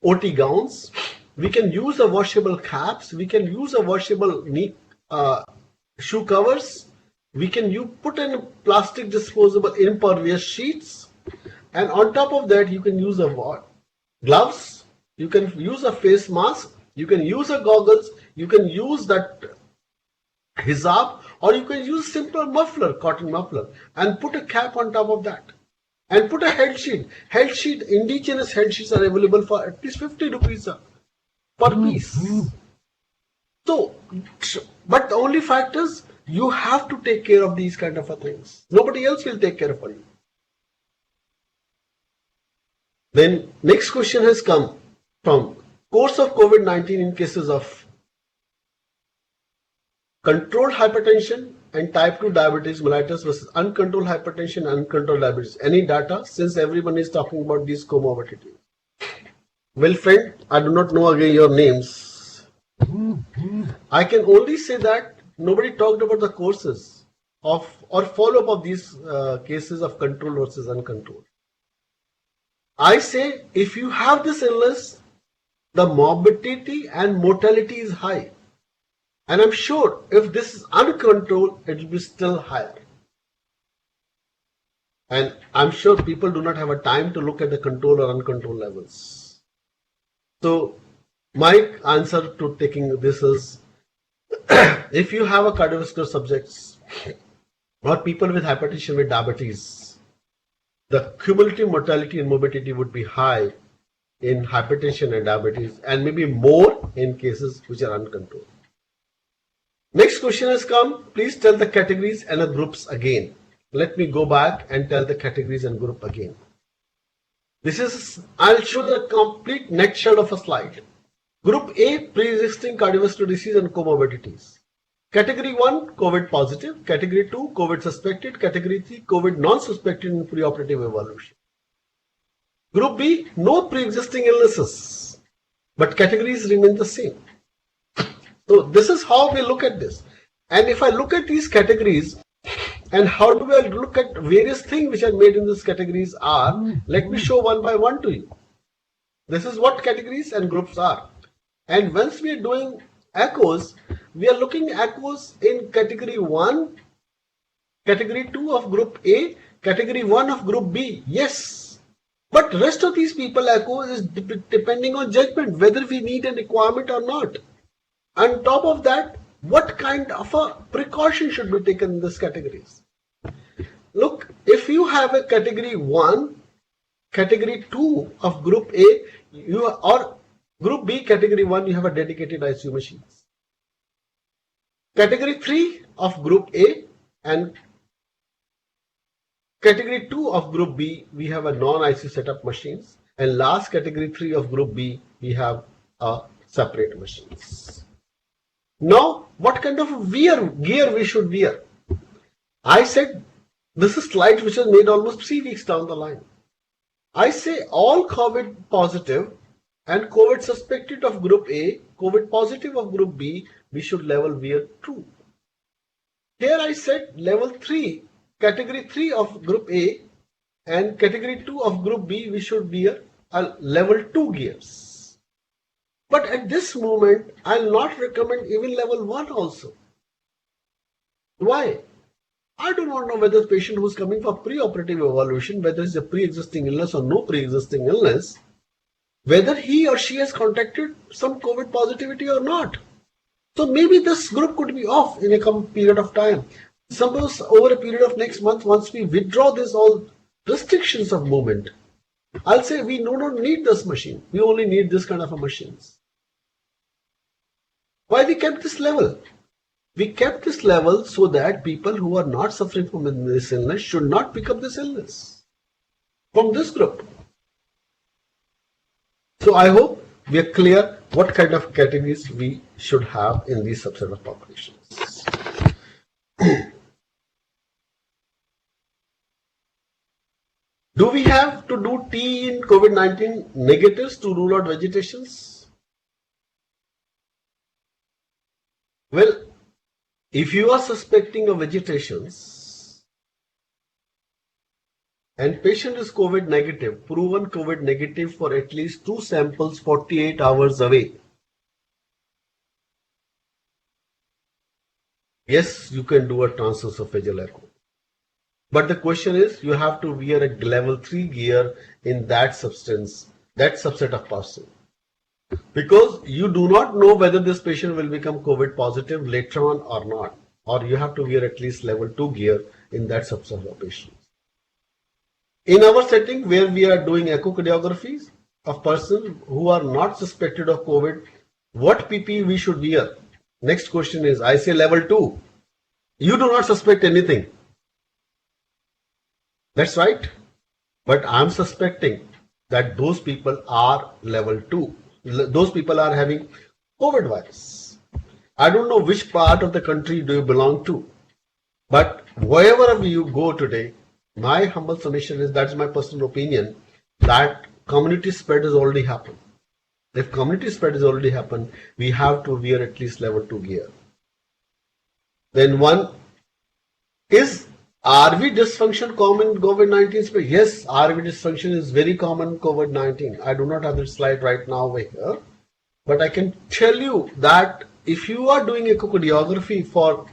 OT gowns, we can use a washable caps, we can use a washable knee, shoe covers, we can put in plastic disposable impervious sheets, and on top of that you can use a gloves, you can use a face mask, you can use a goggles, you can use that hijab, or you can use simple muffler, cotton muffler, and put a cap on top of that. And put a head sheet. Indigenous head sheets are available for at least 50 rupees per piece. So, but the only fact is, you have to take care of these kind of things. Nobody else will take care of you. Then next question has come from course of COVID-19 in cases of controlled hypertension and type 2 diabetes mellitus versus uncontrolled hypertension and uncontrolled diabetes. Any data, since everyone is talking about these comorbidities? Well, friend, I do not know again your names. I can only say that nobody talked about the courses of or follow-up of these cases of controlled versus uncontrolled. I say if you have this illness, the morbidity and mortality is high. And I'm sure if this is uncontrolled, it will be still higher. And I'm sure people do not have a time to look at the control or uncontrolled levels. So my answer to taking this is, if you have a cardiovascular subjects or people with hypertension with diabetes, the cumulative mortality and morbidity would be high in hypertension and diabetes, and maybe more in cases which are uncontrolled. Next question has come. Please tell the categories and the groups again. Let me go back and tell the categories and group again. This is, I'll show the complete nutshell of a slide. Group A, pre-existing cardiovascular disease and comorbidities. Category 1, COVID positive. Category 2, COVID suspected. Category 3, COVID non-suspected in preoperative evaluation. Group B, no pre-existing illnesses, but categories remain the same. So this is how we look at this. And if I look at these categories and how do I look at various things which are made in these categories are, let me show one by one to you. This is what categories and groups are. And once we are doing echoes, we are looking at echoes in category 1, category 2 of group A, category 1 of group B. Yes. But rest of these people echo is depending on judgment, whether we need a requirement or not. On top of that, what kind of a precaution should be taken in these categories? Look, if you have a category 1, category 2 of group A, or group B, category 1, you have a dedicated ICU machines. Category 3 of group A and category 2 of group B, we have a non-ICU setup machines. And last category 3 of group B, we have a separate machines. Now, what kind of gear we should wear? I said this is slide which was made almost 3 weeks down the line. I say all COVID positive and COVID suspected of group A, COVID positive of group B, we should level wear true. Here I said level 3, category 3 of group A and category 2 of group B, we should wear a level 2 gears. But at this moment, I'll not recommend even level 1 also. Why? I do not know whether the patient who is coming for pre-operative evaluation, whether it's a pre-existing illness or no pre-existing illness, whether he or she has contacted some COVID positivity or not. So maybe this group could be off in a period of time. Suppose over a period of next month, once we withdraw this all restrictions of movement, I'll say we do not need this machine. We only need this kind of a machines. Why we kept this level? We kept this level so that people who are not suffering from this illness should not pick up this illness from this group. So I hope we are clear what kind of categories we should have in these subset of populations. Do we have to do T in COVID-19 negatives to rule out vegetations? Well, if you are suspecting of vegetations and patient is COVID negative, proven COVID negative for at least 2 samples 48 hours away, yes, you can do a transesophageal echo. But the question is, you have to wear a level 3 gear in that substance, that subset of person. Because you do not know whether this patient will become COVID positive later on or not. Or you have to wear at least level 2 gear in that subset of patients. In our setting where we are doing echocardiographies of persons who are not suspected of COVID, what PPE we should wear? Next question is, I say level 2. You do not suspect anything. That's right. But I'm suspecting that those people are level 2. Those people are having COVID virus. I don't know which part of the country do you belong to. But wherever you go today, my humble submission is, that's my personal opinion, that community spread has already happened. If community spread has already happened, we have to wear at least level 2 gear. Then one is RV dysfunction common in COVID-19 space? Yes, RV dysfunction is very common in COVID-19. I do not have the slide right now over here, but I can tell you that if you are doing echocardiography for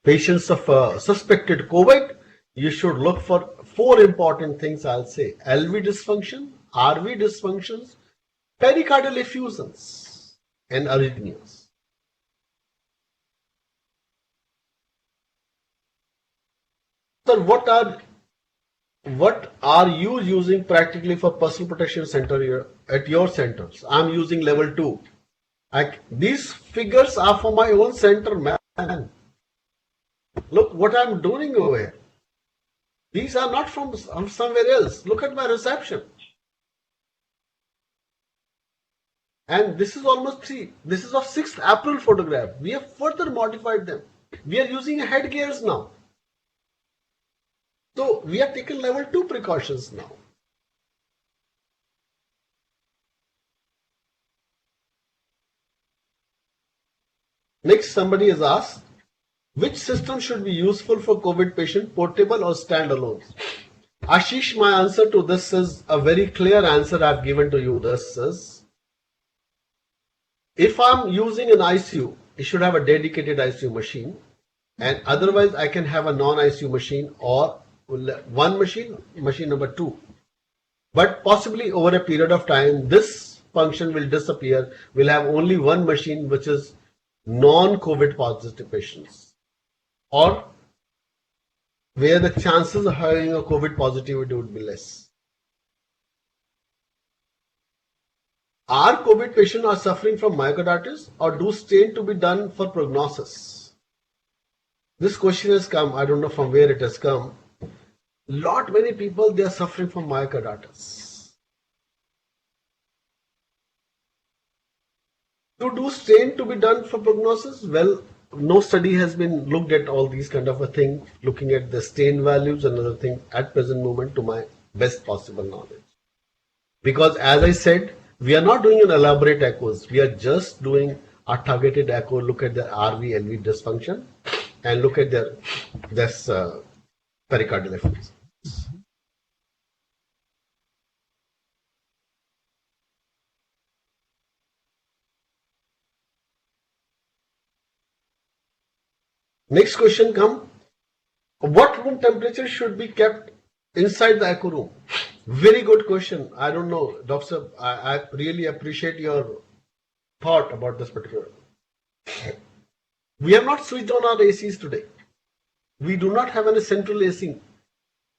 patients of suspected COVID, you should look for 4 important things, I'll say. LV dysfunction, RV dysfunctions, pericardial effusions, and arrhythmias. So what are you using practically for personal protection center here at your centers? I'm using level 2. These figures are for my own center, man. Look what I'm doing over here. These are not from somewhere else. Look at my reception. And this is almost 3. This is of 6th April photograph. We have further modified them. We are using headgears now. So we are taking level 2 precautions now. Next, somebody has asked, which system should be useful for COVID patient, portable or standalone? Ashish, my answer to this is a very clear answer I've given to you. This is, if I'm using an ICU, it should have a dedicated ICU machine, and otherwise I can have a non-ICU machine or one machine, machine number 2. But possibly over a period of time, this function will disappear. We'll have only one machine, which is non-COVID positive patients, or where the chances of having a COVID positivity would be less. Are COVID patients are suffering from myocarditis, or do stain to be done for prognosis? This question has come. I don't know from where it has come. Many people, they are suffering from myocarditis. Do stain to be done for prognosis? Well, no study has been looked at all these kind of a thing, looking at the stain values and other thing at present moment to my best possible knowledge. Because as I said, we are not doing an elaborate echoes. We are just doing a targeted echo, look at the RV, LV dysfunction and look at their pericardial effusions. Next question come. What room temperature should be kept inside the echo room? Very good question. I don't know, Doctor. I really appreciate your thought about this particular. We have not switched on our ACs today. We do not have any central AC.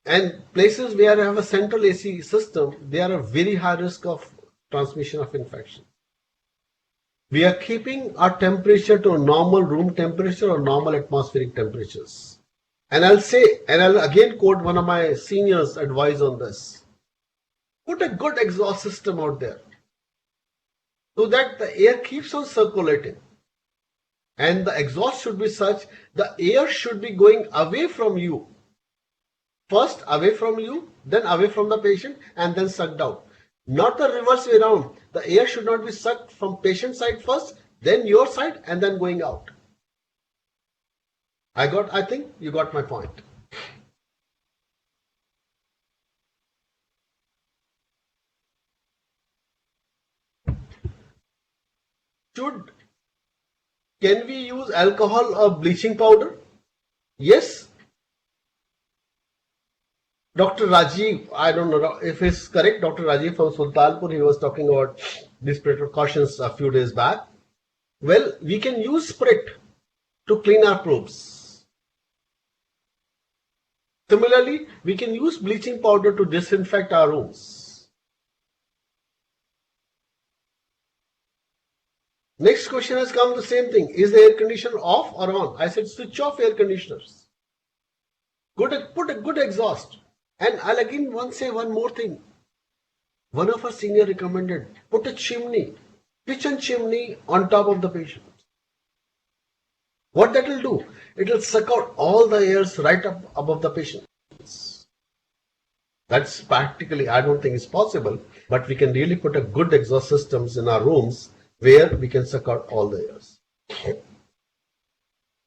And places where you have a central AC system, they are a very high risk of transmission of infection. We are keeping our temperature to a normal room temperature or normal atmospheric temperatures. And I'll say, and I'll again quote one of my seniors' advice on this. Put a good exhaust system out there so that the air keeps on circulating. And the exhaust should be such, the air should be going away from you. First away from you, then away from the patient, and then sucked out. Not the reverse way around. The air should not be sucked from patient side first, then your side, and then going out. I think you got my point. Can we use alcohol or bleaching powder? Yes. Dr. Rajiv, I don't know if it's correct, Dr. Rajiv from Sultanpur, he was talking about these precautions a few days back. Well, we can use spirit to clean our probes. Similarly, we can use bleaching powder to disinfect our rooms. Next question has come the same thing. Is the air conditioner off or on? I said switch off air conditioners. Put a good exhaust. And I'll again say one more thing. One of our senior recommended, put a chimney, kitchen chimney on top of the patient. What that will do? It will suck out all the airs right up above the patient. That's practically, I don't think it's possible, but we can really put a good exhaust systems in our rooms where we can suck out all the airs.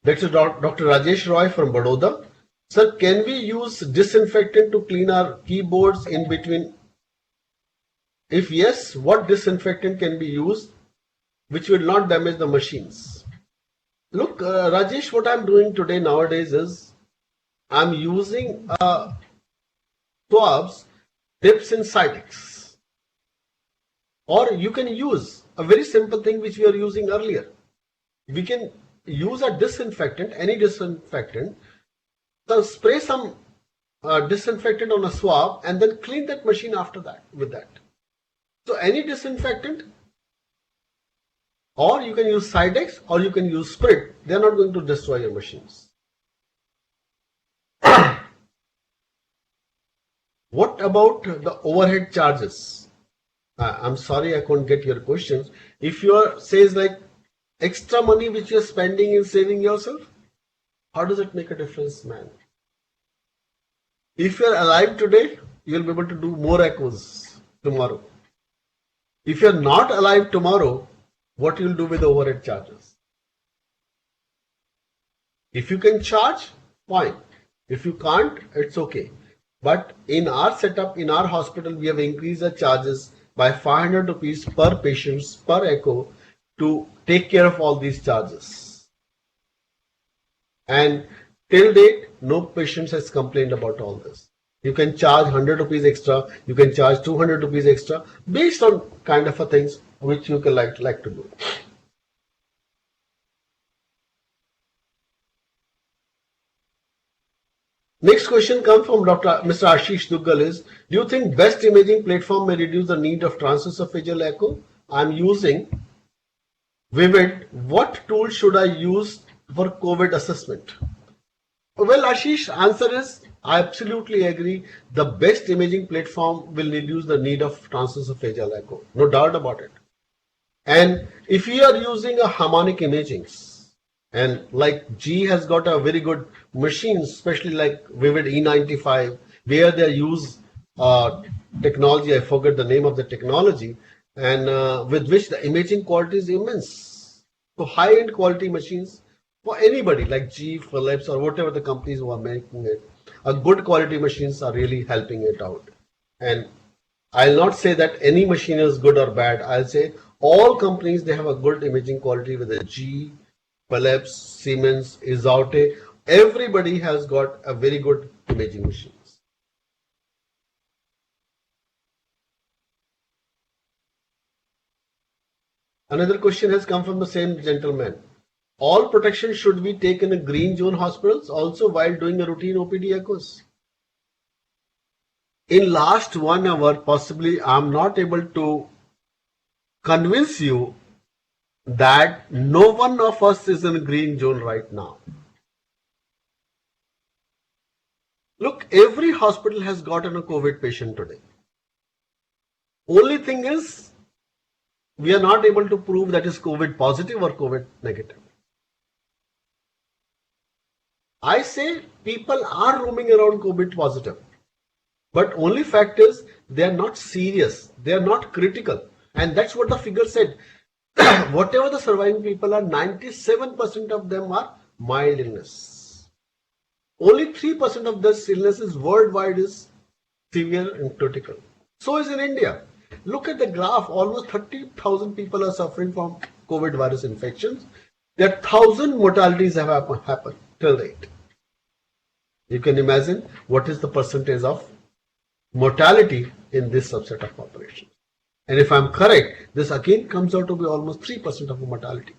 Next is Dr. Rajesh Roy from Baroda. Sir, can we use disinfectant to clean our keyboards in between? If yes, what disinfectant can be used which will not damage the machines? Look, Rajesh, what I'm doing today nowadays is I'm using swabs dips in Cydex. Or you can use a very simple thing which we are using earlier. We can use a disinfectant, any disinfectant. So spray some disinfectant on a swab and then clean that machine after that with that. So any disinfectant, or you can use Cydex or you can use Spirit. They are not going to destroy your machines. What about the overhead charges? I'm sorry I couldn't get your questions. If you are says like extra money which you are spending in saving yourself, how does it make a difference, man? If you are alive today, you will be able to do more echoes tomorrow. If you are not alive tomorrow, what you will do with the overhead charges? If you can charge, fine. If you can't, it's okay. But in our setup, in our hospital, we have increased the charges by 500 rupees per patient per echo to take care of all these charges. And till date, no patient has complained about all this. You can charge 100 rupees extra, you can charge 200 rupees extra based on kind of a things which you can like to do. Next question comes from Mr. Ashish Duggal is, do you think best imaging platform may reduce the need of transesophageal echo? I'm using Vivid. What tool should I use for COVID assessment? Well, Ashish, answer is, I absolutely agree. The best imaging platform will reduce the need of transesophageal echo. No doubt about it. And if you are using a harmonic imagings, and like GE has got a very good machine, especially like Vivid E95, where they use technology, I forget the name of the technology, and with which the imaging quality is immense. So high-end quality machines for anybody like GE, Philips, or whatever the companies who are making it, a good quality machines are really helping it out. And I'll not say that any machine is good or bad. I'll say all companies, they have a good imaging quality with a GE, Philips, Siemens, Izaute, everybody has got a very good imaging machines. Another question has come from the same gentleman. All protection should be taken in green zone hospitals also while doing a routine OPD echoes. In last 1 hour, possibly I'm not able to convince you that no one of us is in a green zone right now. Look, every hospital has gotten a COVID patient today. Only thing is, we are not able to prove that is COVID positive or COVID negative. I say people are roaming around COVID positive, but only fact is they are not serious, they are not critical, and that's what the figure said. Whatever the surviving people are, 97% of them are mild illness. Only 3% of this illnesses worldwide is severe and critical. So is in India. Look at the graph, almost 30,000 people are suffering from COVID virus infections. There are 1,000 mortalities have happened till date. You can imagine what is the percentage of mortality in this subset of population. And if I'm correct, this again comes out to be almost 3% of the mortality.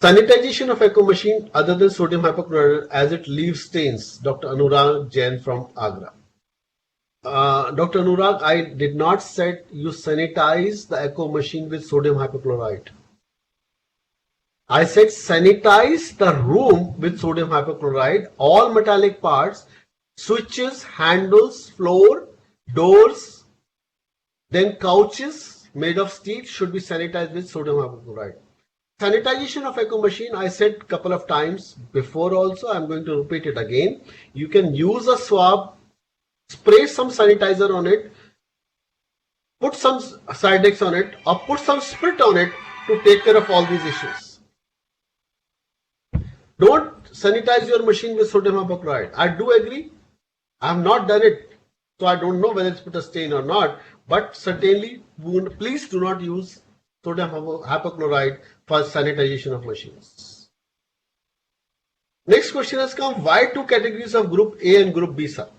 Sanitization of echo machine other than sodium hypochlorite as it leaves stains. Dr. Anurag Jain from Agra. Dr. Anurag, I did not say you sanitize the echo machine with sodium hypochlorite. I said sanitize the room with sodium hypochlorite, all metallic parts, switches, handles, floor, doors, then couches made of steel should be sanitized with sodium hypochlorite. Sanitization of echo machine, I said a couple of times before also, I'm going to repeat it again. You can use a swab, spray some sanitizer on it, put some Sidex on it, or put some sprit on it to take care of all these issues. Don't sanitize your machine with sodium hypochlorite. I do agree. I have not done it, so I don't know whether it's put a stain or not, but certainly please do not use sodium hypochlorite for sanitization of machines. Next question has come, why two categories of group A and group B, sir?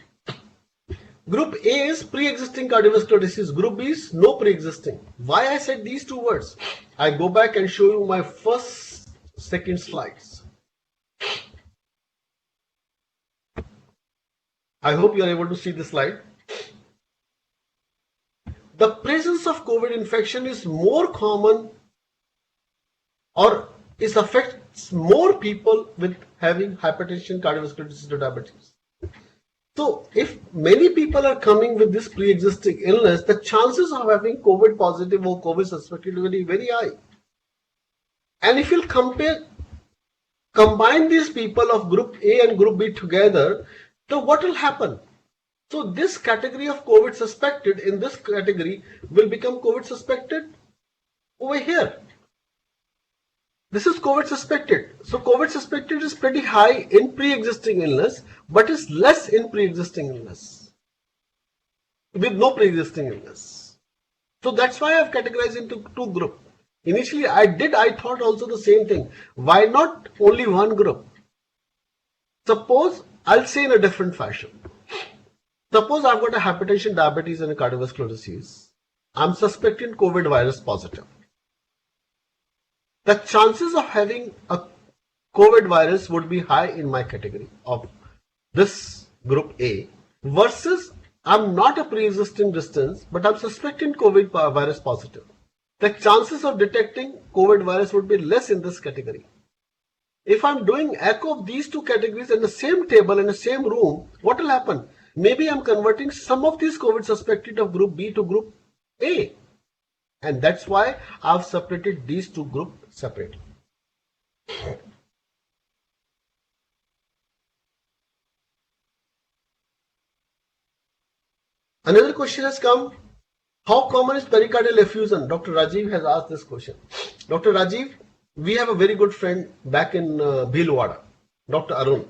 Group A is pre-existing cardiovascular disease, group B is no pre-existing. Why I said these two words? I go back and show you my second slides. I hope you are able to see the slide. The presence of COVID infection is more common or it affects more people with having hypertension, cardiovascular disease or diabetes. So if many people are coming with this pre-existing illness, the chances of having COVID positive or COVID suspected are very, very high. And if you combine these people of group A and group B together, so what will happen? So this category of COVID suspected in this category will become COVID suspected over here. This is COVID suspected. So COVID suspected is pretty high in pre-existing illness, but is less in pre-existing illness with no pre-existing illness. So that's why I've categorized into two groups. Initially I thought also the same thing. Why not only one group? Suppose I'll say in a different fashion. Suppose I've got a hypertension, diabetes and a cardiovascular disease. I'm suspecting COVID virus positive. The chances of having a COVID virus would be high in my category of this group A versus I'm not a pre-existing distance, but I'm suspecting COVID virus positive. The chances of detecting COVID virus would be less in this category. If I'm doing echo of these two categories in the same table in the same room, what will happen? Maybe I'm converting some of these COVID suspected of group B to group A. And that's why I've separated these two groups separately. Another question has come. How common is pericardial effusion? Dr. Rajiv has asked this question. Dr. Rajiv, we have a very good friend back in Bhilwara, Dr. Arun.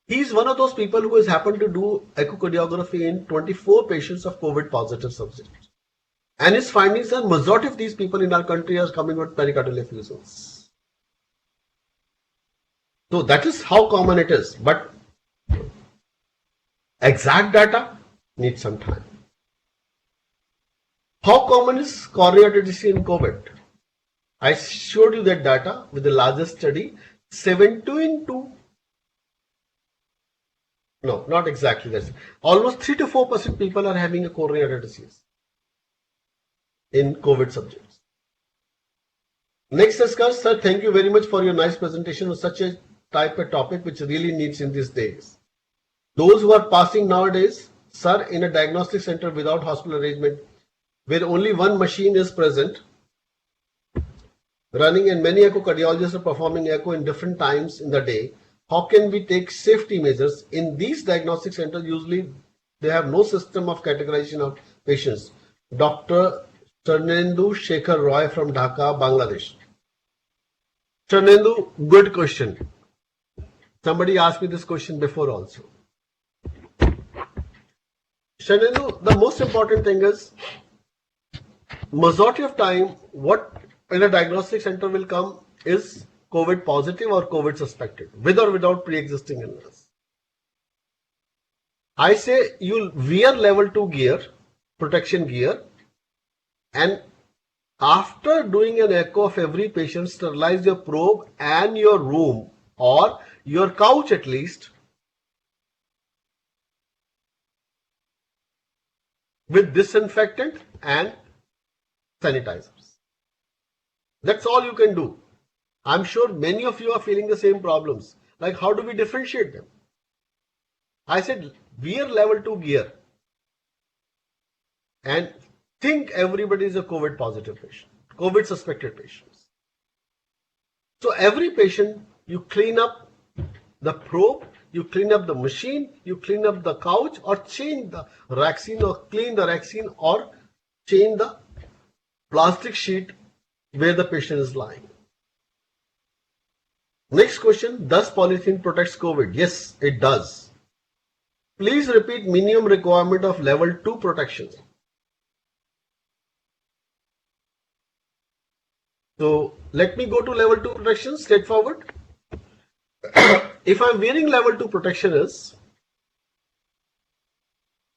He's one of those people who has happened to do echocardiography in 24 patients of COVID positive subjects. And his findings are majority of these people in our country are coming with pericardial effusions. So that is how common it is. But exact data needs some time. How common is coronary disease in COVID? I showed you that data with the largest study, 17 to no, not exactly that. Almost 3 to 4% people are having a coronary disease in COVID subjects. Next discuss, sir, thank you very much for your nice presentation on such a type of topic which really needs in these days. Those who are passing nowadays, sir, in a diagnostic center without hospital arrangement, where only one machine is present, running and many echocardiologists are performing echo in different times in the day, how can we take safety measures? In these diagnostic centers, usually they have no system of categorization of patients. Dr. Charnendu Shekhar Roy from Dhaka, Bangladesh. Charnendu, good question. Somebody asked me this question before also. Charnendu, the most important thing is, majority of time, what in a diagnostic center will come is COVID positive or COVID suspected, with or without pre-existing illness. I say you'll wear level 2 gear, protection gear, and after doing an echo of every patient, sterilize your probe and your room or your couch at least with disinfectant and sanitizers. That's all you can do. I'm sure many of you are feeling the same problems. Like, how do we differentiate them? I said, wear level 2 gear and think everybody is a COVID positive patient, COVID suspected patients. So every patient, you clean up the probe, you clean up the machine, you clean up the couch, or change the vaccine, or clean the vaccine, or change the plastic sheet where the patient is lying. Next question, does polythene protect COVID? Yes, it does. Please repeat minimum requirement of level 2 protection. So let me go to level 2 protection straightforward. If I'm wearing level 2 protection is,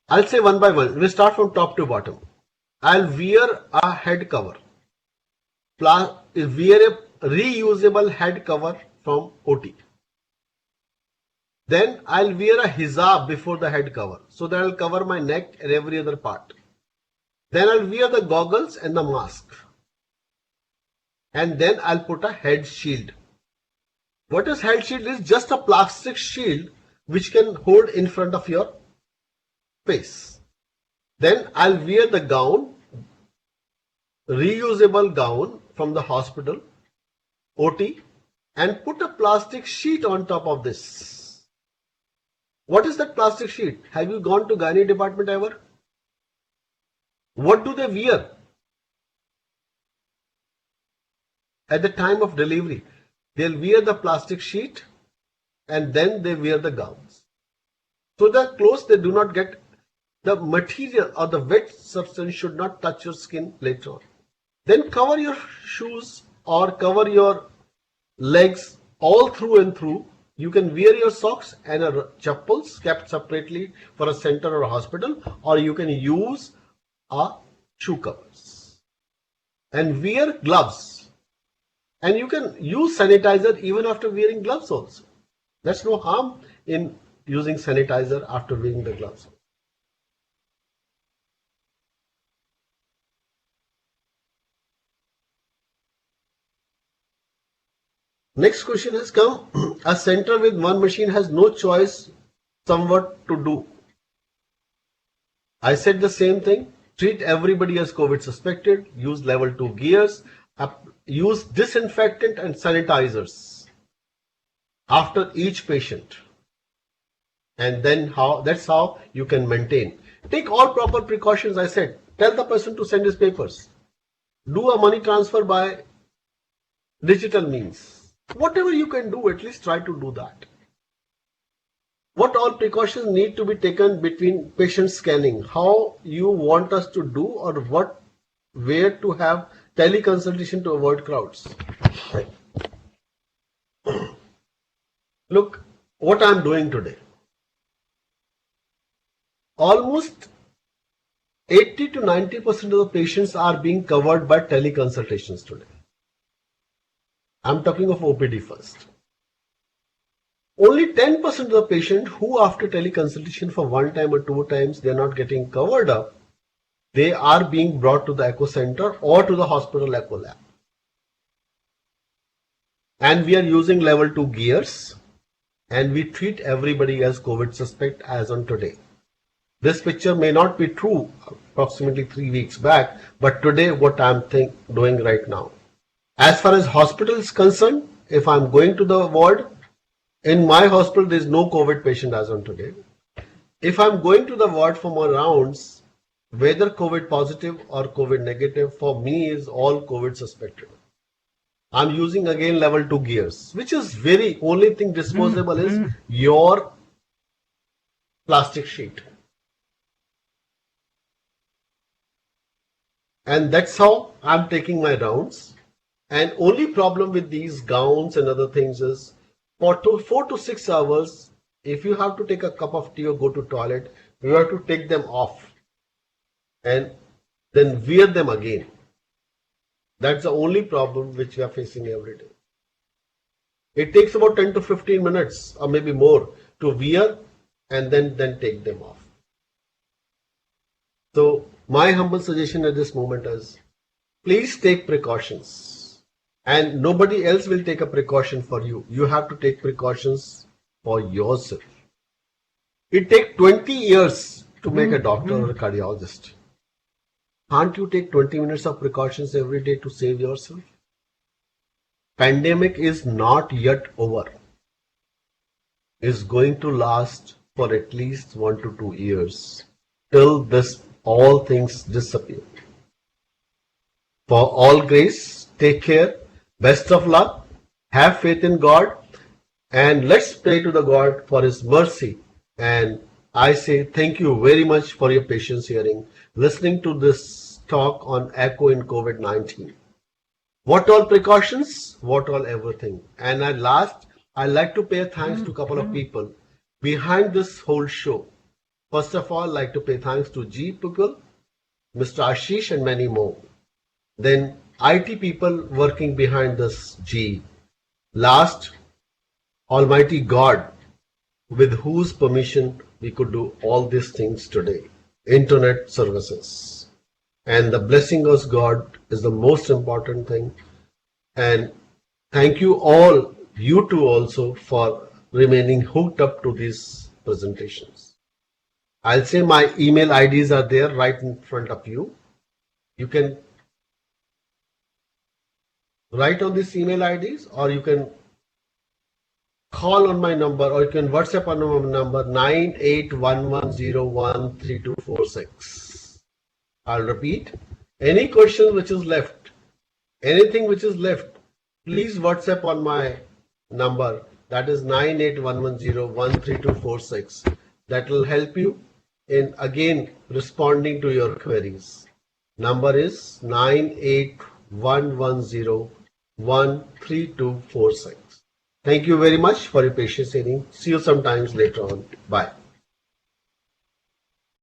I'll say one by one. We'll start from top to bottom. I'll wear a head cover. Wear a reusable head cover from OT. Then I'll wear a hijab before the head cover, so that I'll cover my neck and every other part. Then I'll wear the goggles and the mask. And then I'll put a head shield. What is head shield? Is just a plastic shield which can hold in front of your face. Then I'll wear the gown, reusable gown from the hospital, OT, and put a plastic sheet on top of this. What is that plastic sheet? Have you gone to gynae department ever? What do they wear at the time of delivery? They'll wear the plastic sheet and then they wear the gowns. So the clothes, they do not get the material, or the wet substance should not touch your skin later on. Then cover your shoes or cover your legs all through and through. You can wear your socks and chappals kept separately for a center or a hospital, or you can use a shoe covers and wear gloves. And you can use sanitizer even after wearing gloves also. There's no harm in using sanitizer after wearing the gloves. Next question has come. A center with one machine has no choice somewhat to do. I said the same thing. Treat everybody as COVID suspected. Use level 2 gears. Use disinfectant and sanitizers after each patient. And then that's how you can maintain. Take all proper precautions, I said. Tell the person to send his papers. Do a money transfer by digital means. Whatever you can do, at least try to do that. what all precautions need to be taken between patient scanning, how you want us to do, or where to have teleconsultation to avoid crowds. Look what I'm doing today. Almost 80 to 90% of the patients are being covered by teleconsultations today. I'm talking of OPD first. Only 10% of the patient who after teleconsultation for one time or two times they're not getting covered up, they are being brought to the echo center or to the hospital echo lab. And we are using level 2 gears and we treat everybody as COVID suspect as on today. This picture may not be true approximately 3 weeks back, but today what I'm doing right now. As far as hospital is concerned, if I'm going to the ward, in my hospital there is no COVID patient as on today. If I'm going to the ward for my rounds, whether COVID positive or COVID negative, for me is all COVID suspected. I'm using again level 2 gears, which is very only thing disposable is your plastic sheet. And that's how I'm taking my rounds. And only problem with these gowns and other things is for 4 to 6 hours, if you have to take a cup of tea or go to toilet, you have to take them off and then wear them again. That's the only problem which we are facing every day. It takes about 10 to 15 minutes or maybe more to wear and then take them off. So my humble suggestion at this moment is please take precautions. And nobody else will take a precaution for you. You have to take precautions for yourself. It takes 20 years to make a doctor or a cardiologist. Can't you take 20 minutes of precautions every day to save yourself? Pandemic is not yet over. It's going to last for at least 1 to 2 years till all things disappear. For all grace, take care. Best of luck, have faith in God, and let's pray to the God for His mercy. And I say thank you very much for your patience hearing, listening to this talk on echo in COVID-19. What all precautions, what all everything. And at last, I'd like to pay thanks to a couple of people behind this whole show. First of all, I'd like to pay thanks to G people, Mr. Ashish and many more. Then IT people working behind this G. Last, Almighty God, with whose permission we could do all these things today. Internet services. And the blessing of God is the most important thing. And thank you all, you too also, for remaining hooked up to these presentations. I'll say my email IDs are there right in front of you. You can write on these email IDs, or you can call on my number, or you can WhatsApp on my number 9811013246. I'll repeat. Any question which is left, anything which is left, please WhatsApp on my number, that is 9811013246. That will help you in again responding to your queries. Number is 9811013246. Thank you very much for your patience hearing. See you sometimes later on. Bye.